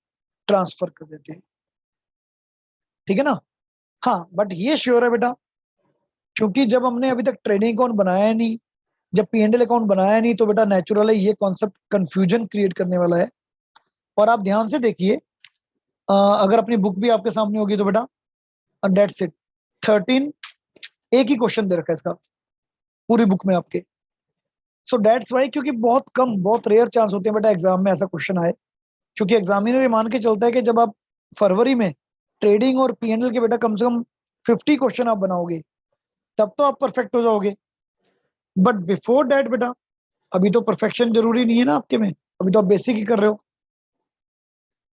ट्रांसफर कर देते हैं। ठीक है ना। हाँ बट ये श्योर है बेटा, क्योंकि जब हमने अभी तक ट्रेडिंग अकाउंट बनाया नहीं, जब पीएनएल अकाउंट बनाया नहीं, तो बेटा नेचुरल है ये कॉन्सेप्ट कंफ्यूजन क्रिएट करने वाला है। और आप ध्यान से देखिए, अगर अपनी बुक भी आपके सामने होगी तो बेटा डेट्स इट 13 एक ही क्वेश्चन दे रखा है इसका पूरी बुक में आपके। सो डेट्स वाई, क्योंकि बहुत कम बहुत रेयर चांस होते हैं बेटा एग्जाम में ऐसा क्वेश्चन आए, क्योंकि एग्जामिनर ये मान के चलता है कि जब आप फरवरी में ट्रेडिंग और पीएनएल के बेटा कम से कम 50 क्वेश्चन आप बनाओगे तब तो आप परफेक्ट हो जाओगे। बट बिफोर दैट बेटा अभी तो परफेक्शन जरूरी नहीं है ना आपके में, अभी तो आप बेसिक ही कर रहे हो,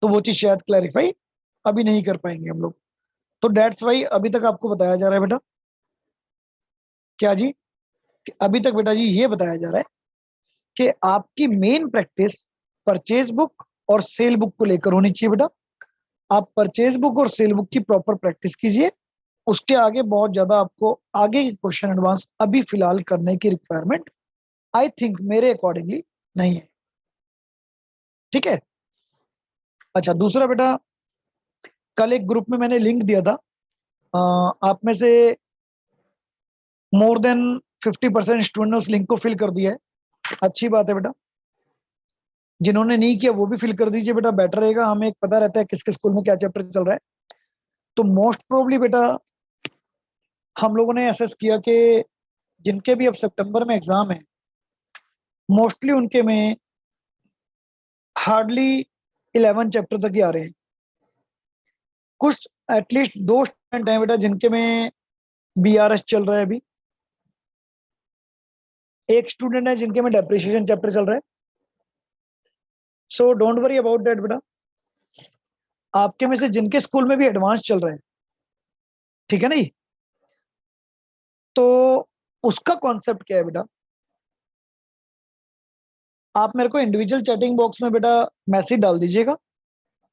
तो वो चीज शायद क्लैरिफाई अभी नहीं कर पाएंगे हम लोग। तो डेट्स वाई अभी तक आपको बताया जा रहा है बेटा, क्या जी, कि अभी तक बेटा जी ये बताया जा रहा है कि आपकी मेन प्रैक्टिस परचेज बुक और सेल बुक को लेकर होनी चाहिए बेटा। आप परचेज बुक और सेल बुक की प्रॉपर प्रैक्टिस कीजिए, उसके आगे बहुत ज्यादा आपको आगे के क्वेश्चन एडवांस अभी फिलहाल करने की रिक्वायरमेंट आई थिंक मेरे अकॉर्डिंगली नहीं है। ठीक है। अच्छा दूसरा बेटा, कल एक ग्रुप में मैंने लिंक दिया था, आप में से मोर देन 50% स्टूडेंट ने उस लिंक को फिल कर दिया है, अच्छी बात है बेटा। जिन्होंने नहीं किया वो भी फिल कर दीजिए बेटा, बेटर रहेगा, हमें एक पता रहता है किसके स्कूल में क्या चैप्टर चल रहा है। तो मोस्ट प्रोबली बेटा हम लोगों ने असेस किया कि जिनके भी अब सितंबर में एग्जाम है, मोस्टली उनके में हार्डली 11 चैप्टर तक ही आ रहे हैं। कुछ एटलीस्ट 2 स्टूडेंट हैं बेटा जिनके में बीआरएस चल रहा है अभी, एक स्टूडेंट है जिनके में डेप्रिसिएशन चैप्टर चल रहा है। So don't worry about that बेटा, आपके में से जिनके स्कूल में भी एडवांस चल रहा है, ठीक है नहीं, तो उसका कॉन्सेप्ट क्या है बेटा, आप मेरे को इंडिविजुअल चैटिंग बॉक्स में बेटा मैसेज डाल दीजिएगा।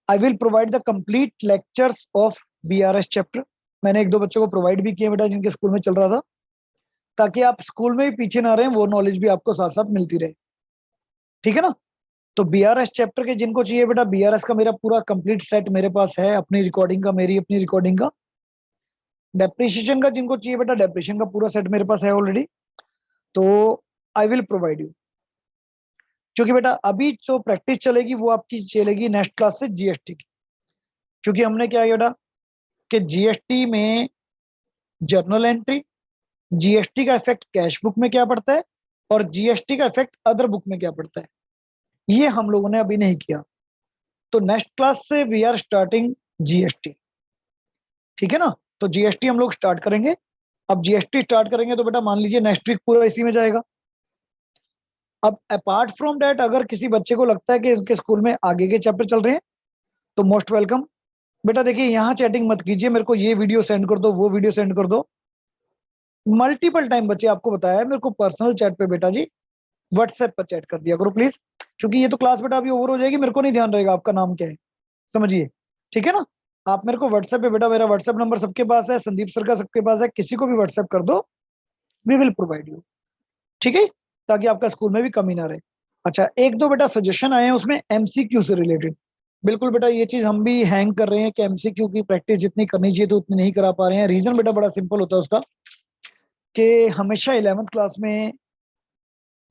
I will provide the complete lectures of BRS chapter. मैंने एक दो बच्चों को प्रोवाइड भी किया बेटा जिनके स्कूल में चल रहा था, ताकि आप स्कूल में भी पीछे ना रहे, वो नॉलेज भी आपको साथ साथ मिलती रहे। ठीक है ना। तो बीआरएस चैप्टर के जिनको चाहिए बेटा, बीआरएस का मेरा पूरा कंप्लीट सेट मेरे पास है अपनी रिकॉर्डिंग का, मेरी अपनी रिकॉर्डिंग का। डेप्रिसिएशन का जिनको चाहिए बेटा, डेप्रिसिएशन का पूरा सेट मेरे पास है ऑलरेडी, तो आई विल प्रोवाइड यू। क्योंकि बेटा अभी जो प्रैक्टिस चलेगी वो आपकी चलेगी नेक्स्ट क्लास से जीएसटी की, क्योंकि हमने क्या किया बेटा कि जीएसटी में जर्नल एंट्री, जीएसटी का इफेक्ट कैश बुक में क्या पड़ता है, और जीएसटी का इफेक्ट अदर बुक में क्या पड़ता है, ये हम लोगों ने अभी नहीं किया। तो नेक्स्ट क्लास से वी आर स्टार्टिंग जीएसटी। ठीक है ना। तो जीएसटी हम लोग स्टार्ट करेंगे। अब जीएसटी स्टार्ट करेंगे तो बेटा मान लीजिए नेक्स्ट वीक पूरा इसी में जाएगा। अब अपार्ट फ्रॉम दैट अगर किसी बच्चे को लगता है कि उनके स्कूल में आगे के चैप्टर चल रहे हैं तो मोस्ट वेलकम। बेटा देखिए यहाँ चैटिंग मत कीजिए, मेरे को ये वीडियो सेंड कर दो, वो वीडियो सेंड कर दो। मल्टीपल टाइम बच्चे आपको बताया है, मेरे को पर्सनल चैट पे बेटा जी व्हाट्सएप पर चैट कर दिया करो प्लीज, क्योंकि ये तो क्लास बेटा अभी ओवर हो जाएगी, मेरे को नहीं ध्यान रहेगा आपका नाम क्या है, समझिए। ठीक है ना। आप मेरे को व्हाट्सएप पे बेटा, मेरा व्हाट्सएप नंबर सबके पास है, संदीप सर का सबके पास है, किसी को भी व्हाट्सएप कर दो, वी विल प्रोवाइड यू। ठीक है, ताकि आपका स्कूल में भी कमी ना रहे। अच्छा, एक दो बेटा सजेशन आए हैं उसमें एमसीक्यू से रिलेटेड। बिल्कुल बेटा, ये चीज हम भी हैंग कर रहे हैं कि एमसीक्यू की प्रैक्टिस जितनी करनी चाहिए तो उतनी नहीं करा पा रहे हैं। रीजन बेटा बड़ा सिंपल होता है उसका, कि हमेशा 11th क्लास में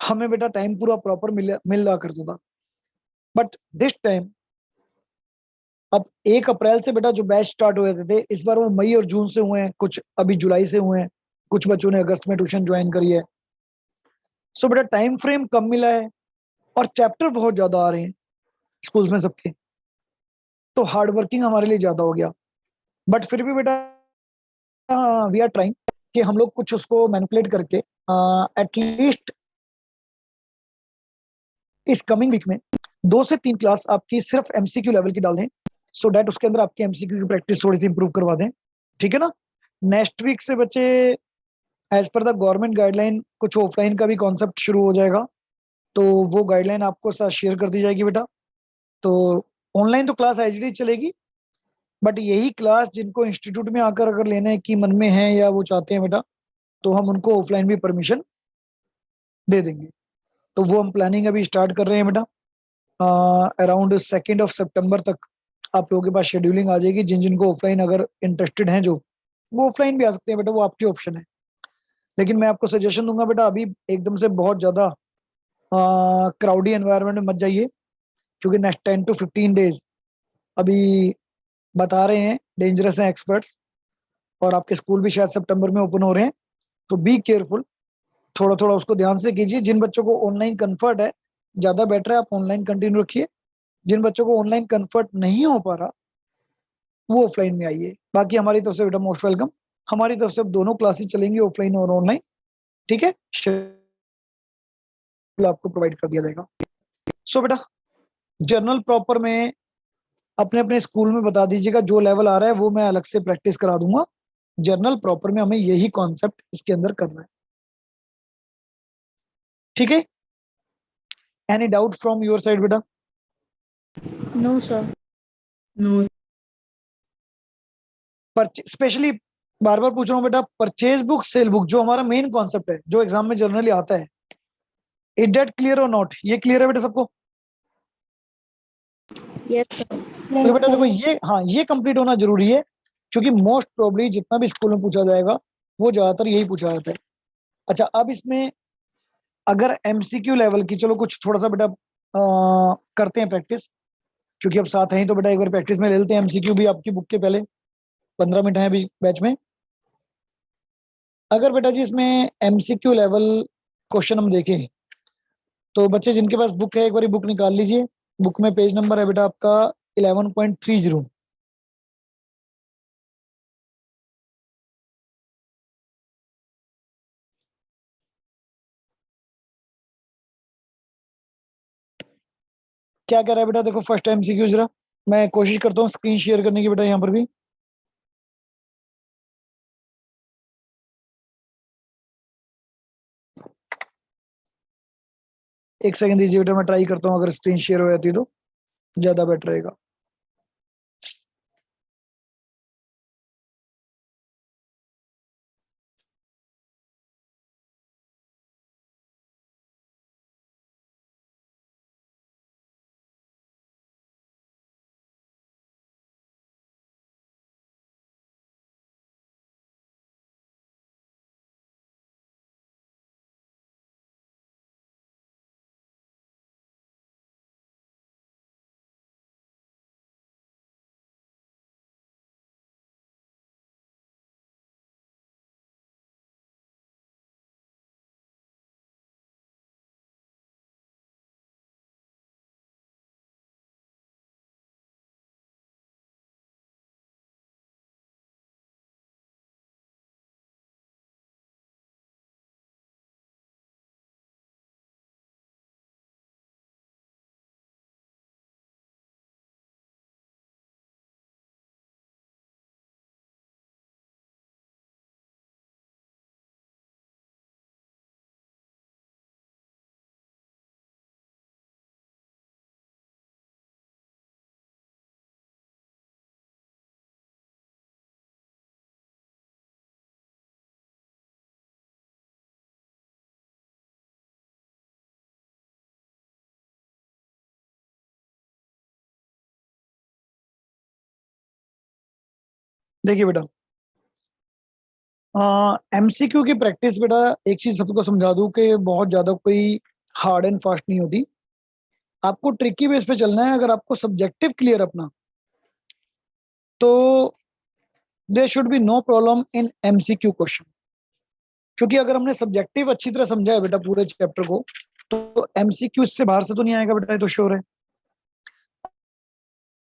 हमें बेटा टाइम पूरा प्रॉपर मिल रहा करता था, बट दिस टाइम अब 1 अप्रैल से बेटा जो बैच स्टार्ट हुए थे इस बार वो मई और जून से हुए हैं, कुछ अभी जुलाई से हुए हैं, कुछ बच्चों ने अगस्त में ट्यूशन ज्वाइन करी है। सो बेटा टाइम फ्रेम कम मिला है और चैप्टर बहुत ज्यादा आ रहे हैं स्कूल्स में सबके, तो हार्ड वर्किंग हमारे लिए ज्यादा हो गया। बट फिर भी बेटा वी आर ट्राइंग कि हम लोग कुछ उसको मैनिपुलेट करके एटलीस्ट इस कमिंग वीक में 2 से 3 क्लास आपकी सिर्फ एमसीक्यू लेवल की डाल दें, सो डैट उसके अंदर आपकी एमसीक्यू की प्रैक्टिस थोड़ी सी इंप्रूव करवा दें। ठीक है ना? नेक्स्ट वीक से बच्चे as per the government guideline कुछ ऑफलाइन का भी कॉन्सेप्ट शुरू हो जाएगा, तो वो गाइडलाइन आपको साथ शेयर कर दी जाएगी बेटा। तो ऑनलाइन तो क्लास एचडी चलेगी, बट यही क्लास जिनको इंस्टीट्यूट में आकर अगर लेने की मन में है या वो चाहते हैं बेटा, तो हम उनको ऑफलाइन भी परमिशन दे देंगे। तो वो हम प्लानिंग अभी स्टार्ट कर रहे हैं बेटा। अराउंड 2 सितंबर तक आप लोगों के पास शेड्यूलिंग आ जाएगी। जिन जिनको ऑफलाइन अगर इंटरेस्टेड हैं जो, वो ऑफलाइन भी आ सकते हैं बेटा, वो आपकी ऑप्शन है। लेकिन मैं आपको सजेशन दूंगा बेटा, अभी एकदम से बहुत ज्यादा क्राउडी एनवायरनमेंट में मत जाइए, क्योंकि नेक्स्ट 10 to 15 डेज अभी बता रहे हैं डेंजरस हैं एक्सपर्ट्स, और आपके स्कूल भी शायद सितंबर में ओपन हो रहे हैं, तो बी केयरफुल। थोड़ा थोड़ा उसको ध्यान से कीजिए। जिन बच्चों को ऑनलाइन कंफर्ट है, ज्यादा बेटर है आप ऑनलाइन कंटिन्यू रखिए। जिन बच्चों को ऑनलाइन कंफर्ट नहीं हो पा रहा, वो ऑफलाइन में आइए। बाकी हमारी तरफ से बेटा मोस्ट वेलकम। हमारी तरफ से अब दोनों क्लासेस चलेंगी, ऑफलाइन और ऑनलाइन। ठीक है, शेड्यूल आपको प्रोवाइड कर दिया जाएगा। सो बेटा जर्नल प्रॉपर में अपने अपने स्कूल में बता दीजिएगा, जो लेवल आ रहा है वो मैं अलग से प्रैक्टिस करा दूंगा। जर्नल प्रॉपर में हमें यही कॉन्सेप्ट इसके अंदर करना है। ठीक है? Any doubt from your side बेटा? No, sir. No, स्पेशली बार बार पूछ रहा हूँ बेटा, परचेज बुक सेल बुक जो हमारा मेन कॉन्सेप्ट है, जो एग्जाम में जनरली आता है, इज डेट क्लियर और नॉट? ये क्लियर है बेटा सबको? Yes, sir. तो बेटा देखो, ये हाँ ये कंप्लीट होना जरूरी है, क्योंकि मोस्ट प्रोबेबली जितना भी स्कूल में पूछा जाएगा वो ज्यादातर यही पूछा जाता है। अच्छा, अब इसमें अगर एमसीक्यू लेवल की, चलो कुछ थोड़ा सा बेटा करते हैं प्रैक्टिस, क्योंकि अब साथ हैं ही, तो बेटा एक बार प्रैक्टिस में ले लेते हैं एमसीक्यू भी आपकी बुक के पहले। 15 मिनट है अभी बैच में। अगर बेटा जी इसमें एमसीक्यू लेवल क्वेश्चन हम देखें, तो बच्चे जिनके पास बुक है एक बार बुक निकाल लीजिए। बुक में पेज नंबर है बेटा आपका 11.30। क्या कह रहा है बेटा? देखो फर्स्ट एमसीक्यू जरा मैं कोशिश करता हूँ स्क्रीन शेयर करने की बेटा यहाँ पर भी। एक सेकंड दीजिए बेटा, मैं ट्राई करता हूँ, अगर स्क्रीन शेयर हो जाती है तो ज्यादा बेटर रहेगा। देखिए बेटा, एमसीक्यू की प्रैक्टिस बेटा, एक चीज सबको समझा दूं कि बहुत ज्यादा कोई हार्ड एंड फास्ट नहीं होती। आपको ट्रिकी बेस पे चलना है। अगर आपको सब्जेक्टिव क्लियर अपना, तो there should be no problem in MCQ question. क्योंकि अगर हमने सब्जेक्टिव अच्छी तरह समझा है बेटा पूरे चैप्टर को, तो एमसीक्यू इससे बाहर से तो नहीं आएगा बेटा, ये तो श्योर है।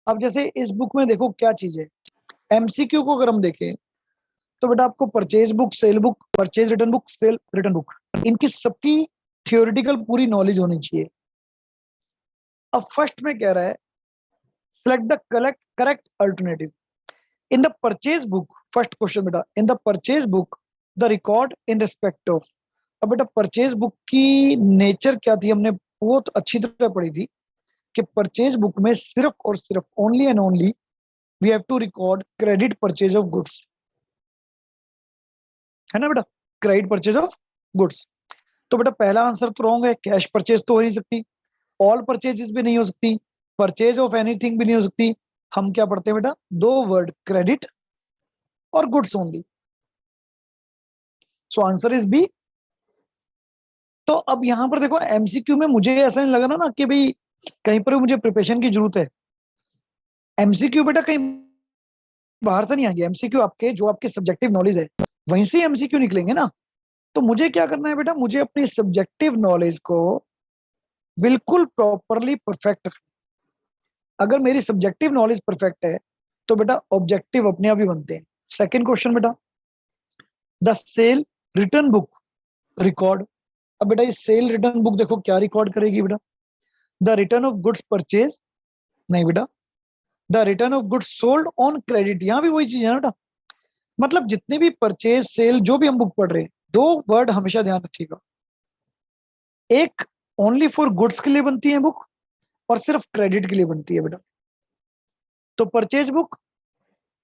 अब जैसे इस बुक में देखो क्या चीज है। एमसीक्यू को अगर हम देखें, तो बेटा आपको purchase book, cell book, purchase return book, cell return book, इनकी सबकी थियोरिटिकल पूरी नॉलेज होनी चाहिए। अब फर्स्ट में कह रहा है, select the correct alternative in the purchase book. First question बेटा, in the purchase book the record in respect of. अब बेटा परचेज बुक की नेचर क्या थी, हमने वो तो अच्छी तरह पढ़ी थी कि परचेज बुक में सिर्फ और सिर्फ only and only we have to record credit purchase of goods, है ना बेटा, क्रेडिट परचेज ऑफ गुड्स। तो बेटा पहला आंसर तो रॉन्ग है, कैश परचेज तो हो नहीं सकती, ऑल परचेजेस भी नहीं हो सकती, परचेज ऑफ एनीथिंग भी नहीं हो सकती। हम क्या पढ़ते हैं बेटा, दो वर्ड, क्रेडिट और goods only. So answer is B. तो अब यहां पर देखो एमसीक्यू में मुझे ऐसा नहीं लगा ना कि भाई कहीं पर भी मुझे प्रिपरेशन की जरूरत है। एमसीक्यू बेटा कहीं बाहर से नहीं आएंगे, एमसीक्यू आपके जो आपके सब्जेक्टिव नॉलेज है वहीं से एमसीक्यू निकलेंगे ना। तो मुझे क्या करना है बेटा, मुझे अपनी सब्जेक्टिव नॉलेज को बिल्कुल प्रॉपरली परफेक्ट। अगर मेरी सब्जेक्टिव नॉलेज परफेक्ट है, तो बेटा ऑब्जेक्टिव अपने आप ही बनते हैं। सेकंड क्वेश्चन बेटा, the cell return book record. अब बेटा ये सेल रिटर्न बुक देखो क्या रिकॉर्ड करेगी बेटा, the return of goods purchase, नहीं बेटा, the return of goods sold on credit. यहां भी वही चीज है ना बेटा, मतलब जितने भी परचेज सेल जो भी हम बुक पढ़ रहे हैं, दो वर्ड हमेशा ध्यान रखिएगा। एक ओनली फॉर गुड्स के लिए बनती है बुक, और सिर्फ क्रेडिट के लिए बनती है बेटा। तो purchase book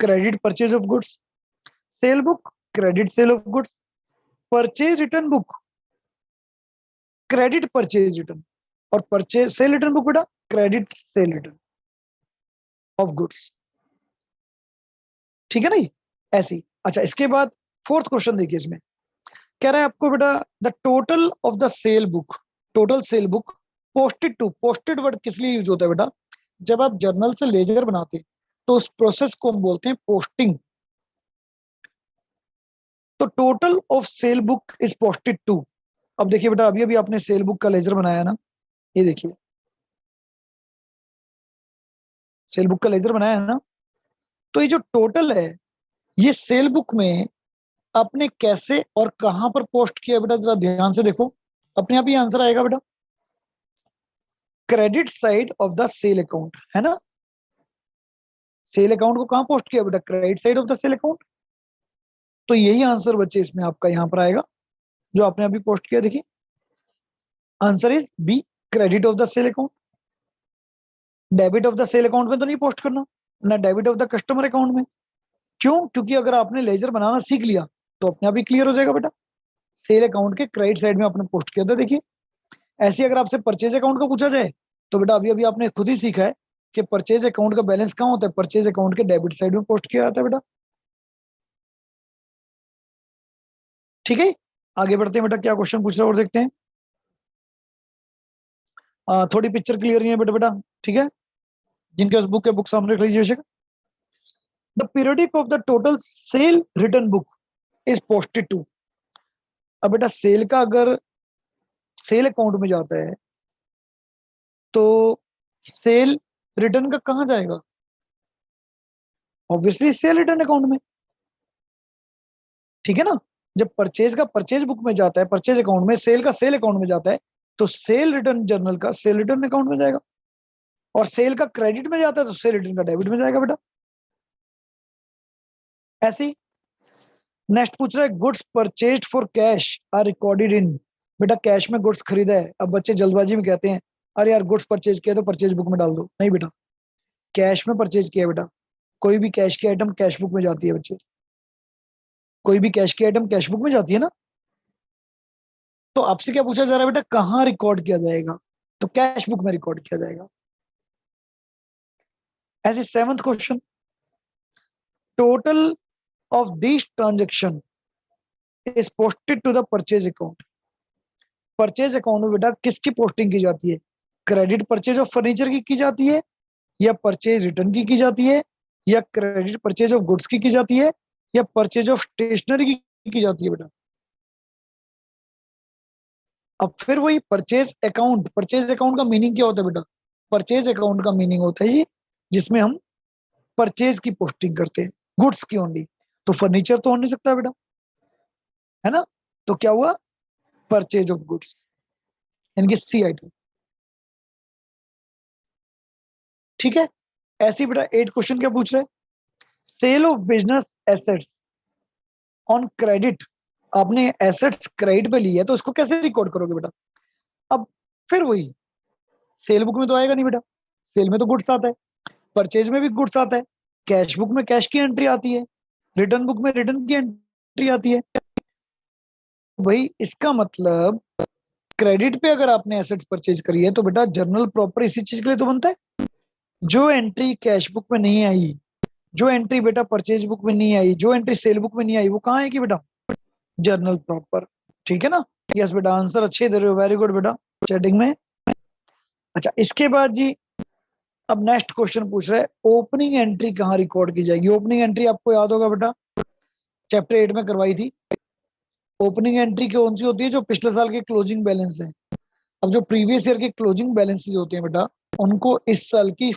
credit purchase of goods, cell book credit sale of goods, purchase return book credit purchase return, और परचेज सेल रिटर्न बुक बेटा credit sale return of goods. ठीक है ना ये ऐसी। अच्छा इसके बाद फोर्थ क्वेश्चन देखिए, इसमें कह रहा है आपको बेटा, the total of the sale book, total sale book posted to. Posted word किस लिए यूज होता है बेटा, जब आप जर्नल से लेजर बनाते हैं तो उस प्रोसेस को हम बोलते हैं पोस्टिंग। तो total of sale book is posted to. अब देखिए बेटा, अभी अभी आपने सेल बुक का लेजर बनाया ना, ये देखिए सेल बुक का लेजर बनाया है ना, तो ये जो टोटल है, ये सेल बुक में आपने कैसे और कहां पर पोस्ट किया बेटा, जरा ध्यान से देखो, अपने आप ही आंसर आएगा बेटा। Credit side of the sale account, है ना। सेल अकाउंट को कहां पोस्ट किया बेटा, credit side of the sale account. तो यही आंसर बच्चे इसमें आपका यहां पर आएगा, जो आपने अभी पोस्ट किया। देखिए answer is B, credit of the sale account. Debit of the sale account में तो नहीं पोस्ट करना, ना debit of the customer account में। क्यों, क्योंकि अगर आपने लेजर बनाना सीख लिया तो अपने आप ही क्लियर हो जाएगा बेटा। सेल अकाउंट के क्रेडिट साइड में आपने पोस्ट किया था। देखिए ऐसे अगर आपसे परचेज अकाउंट का पूछा जाए, तो बेटा अभी अभी आपने खुद ही सीखा है कि परचेज अकाउंट का बैलेंस कहाँ होता है, परचेज अकाउंट के डेबिट साइड में पोस्ट किया जाता है बेटा। ठीक है, आगे बढ़ते हैं बेटा, क्या क्वेश्चन पूछ रहा है और देखते हैं। थोड़ी पिक्चर क्लियर नहीं है बेटा बेटा, ठीक है। जिनके पास बुक है बुक सामने रख लीजिए। The periodic of the total sale return book is posted to. अब बेटा सेल का अगर सेल अकाउंट में जाता है, तो सेल रिटर्न का कहां जाएगा, ऑब्वियसली सेल रिटर्न अकाउंट में। ठीक है ना, जब परचेज का परचेज बुक में जाता है, परचेज अकाउंट में, सेल का सेल अकाउंट में जाता है, तो सेल रिटर्न जर्नल का सेल रिटर्न अकाउंट में जाएगा। और सेल का क्रेडिट में जाता है तो सेल रिटर्न का डेबिट में जाएगा बेटा। ऐसे ही नेक्स्ट पूछ रहा है, goods purchased for cash are recorded in. बेटा कैश में गुड्स खरीदा है, अब बच्चे जल्दबाजी में कहते हैं अरे यार गुड्स परचेज किया तो परचेज बुक में डाल दो। नहीं बेटा, कैश में परचेज किया बेटा, कोई भी कैश की आइटम कैश बुक में जाती है बच्चे, कोई भी कैश की आइटम कैश बुक में जाती है ना। तो आपसे क्या पूछा जा रहा है बेटा, कहाँ रिकॉर्ड किया जाएगा, तो कैश बुक में रिकॉर्ड किया जाएगा। ऐसे seventh question, total of these transaction is posted to the purchase account. Purchase account में बेटा किसकी पोस्टिंग की जाती है? क्रेडिट परचेज ऑफ फर्नीचर की जाती है, या परचेज रिटर्न की जाती है, या क्रेडिट परचेज ऑफ गुड्स की जाती है, या परचेज ऑफ स्टेशनरी की जाती है बेटा? अब फिर वही परचेज अकाउंट का मीनिंग क्या होता है बेटा? परचेज अकाउंट का मीनिंग होता है जिसमें हम परचेज की पोस्टिंग करते हैं, गुड्स की ओनली। तो फर्नीचर तो हो नहीं सकता बेटा, है ना? तो क्या हुआ? परचेज ऑफ गुड्स, यानी कि सी आइटम। ठीक है, ऐसे ही बेटा 8 क्वेश्चन क्या पूछ रहे हैं? Sale of business assets on credit. आपने एसेट्स क्रेडिट पे लिया है तो इसको कैसे रिकॉर्ड करोगे बेटा? अब फिर वही, सेल बुक में तो आएगा नहीं बेटा, सेल में तो गुड्स आता है, परचेज में भी गुड्स आता है, कैश बुक में कैश की एंट्री आती है, रिटर्न बुक में रिटर्न की एंट्री आती है। भाई इसका मतलब क्रेडिट पे अगर आपने एसेट्स परचेज करी है तो बेटा जर्नल प्रॉपर इसी चीज के लिए तो बनता है। जो एंट्री कैश बुक में नहीं आई, जो एंट्री बेटा परचेज बुक में नहीं आई, जो एंट्री सेल बुक में नहीं आई, वो कहाँ आएगी बेटा? Journal proper. ठीक है ना? यस बेटा, आंसर अच्छे दे रहे हो, वेरी गुड बेटा, चैटिंग में। अच्छा, इसके बाद जी अब नेक्स्ट क्वेश्चन पूछ रहा है ओपनिंग एंट्री कहाँ रिकॉर्ड की जाएगी? ओपनिंग एंट्री आपको याद होगा बेटा, चैप्टर 8 में करवाई थी। ओपनिंग एंट्री कौन सी होती है? जो पिछले साल के क्लोजिंग बैलेंस है। अब जो प्रीवियस ईयर के क्लोजिंग बैलेंसेस होते हैं बेटा, उनको इस साल की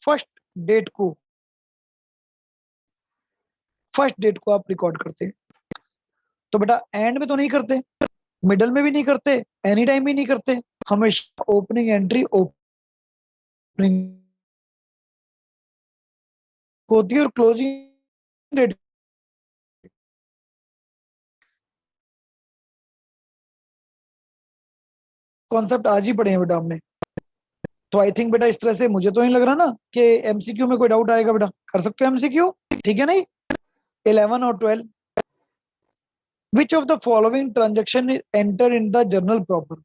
फर्स्ट डेट को आप रिकॉर्ड करते हैं। तो बेटा एंड में तो नहीं करते, मिडल में भी नहीं करते, एनी टाइम भी नहीं करते, हमेशा ओपनिंग एंट्री ओपनिंग होती है और क्लोजिंग डेट कॉन्सेप्ट आज ही पढ़े हैं बेटा हमने। तो आई थिंक बेटा इस तरह से मुझे तो नहीं लग रहा ना कि एमसीक्यू में कोई डाउट आएगा बेटा। कर सकते हो एमसीक्यू, ठीक है नहीं? 11 और 12, which of the following transaction enter in the journal proper?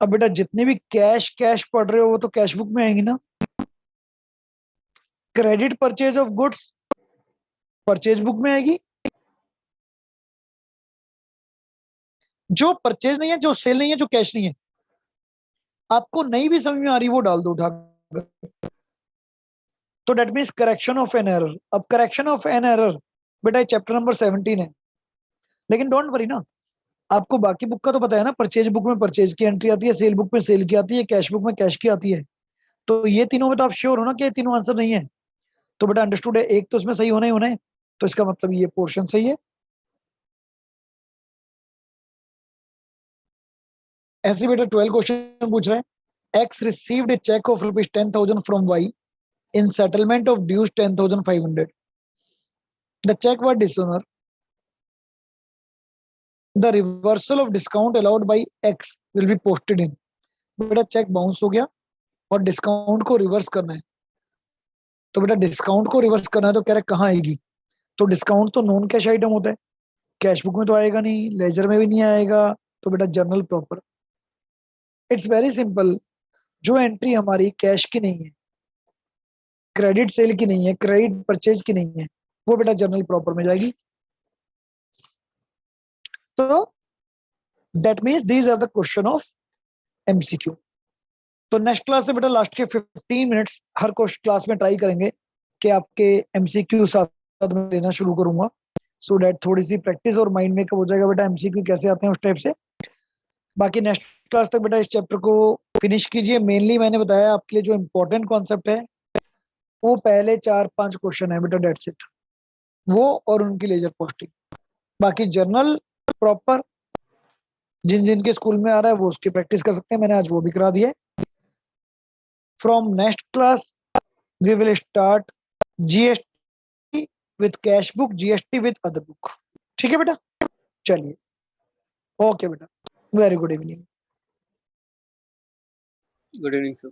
अब बेटा जितने भी कैश पढ़ रहे हो वो तो कैश बुक में आएंगी ना। Credit purchase of goods purchase book में आएगी, जो परचेज नहीं है, जो सेल नहीं है, जो कैश नहीं है, आपको नहीं भी समझ में आ रही वो डाल दो उठाकर। तो that means correction of an error. अब करेक्शन ऑफ एन एरर बेटा चैप्टर नंबर 17 है, लेकिन डोंट वरी ना, आपको बाकी बुक का तो पता है ना। परचेज बुक में परचेज की एंट्री आती है, सेल बुक में सेल की आती है, कैश बुक में कैश की आती है। तो ये तीनों में तो आप श्योर हो ना कि ये तीनों आंसर नहीं है? तो बेटा अंडरस्टूड है, एक तो इसमें सही होना ही होना है, तो इसका मतलब ये पोर्शन सही है। ऐसे बेटा 12 क्वेश्चन पूछ रहे हैं X received a cheque of ₹10,000 from Y in settlement of dues 10,500. The check was dishonored. The reversal of discount allowed by X will be posted in. बेटा चेक बाउंस हो गया और डिस्काउंट को रिवर्स करना है। तो बेटा डिस्काउंट को रिवर्स करना है तो कह रहे कहाँ आएगी? तो डिस्काउंट तो नॉन कैश आइटम होता है, कैश बुक में तो आएगा नहीं, लेजर में भी नहीं आएगा, तो बेटा journal proper. It's very simple, जो एंट्री हमारी कैश की नहीं है, क्रेडिट सेल की नहीं है, क्रेडिट परचेज की नहीं है, वो बेटा जर्नल प्रॉपर में जाएगी। तो that means these are the question of MCQ. तो नेक्स्ट क्लास से बेटा लास्ट के 15 मिनट्स हर क्लास में ट्राई करेंगे कि आपके एमसीक्यू साथ साथ में देना शुरू करूंगा, सो डैट थोड़ी सी प्रैक्टिस और माइंड मेकअप हो जाएगा बेटा, एमसीक्यू कैसे आते हैं उस टाइप से। बाकी नेक्स्ट क्लास तक बेटा इस चैप्टर को फिनिश कीजिए। मेनली मैंने बताया आपके लिए जो इंपॉर्टेंट कॉन्सेप्ट है वो पहले 4-5 क्वेश्चन है बेटा, डेट्स इट, वो और उनकी लेजर पोस्टिंग। बाकी जर्नल प्रॉपर जिन जिन के स्कूल में आ रहा है वो उसकी प्रैक्टिस कर सकते हैं, मैंने आज वो भी करा दिया है। From next class we will start GST with cash book, GST with other book. ठीक है बेटा, चलिए, ओके बेटा, very good evening. Good evening sir.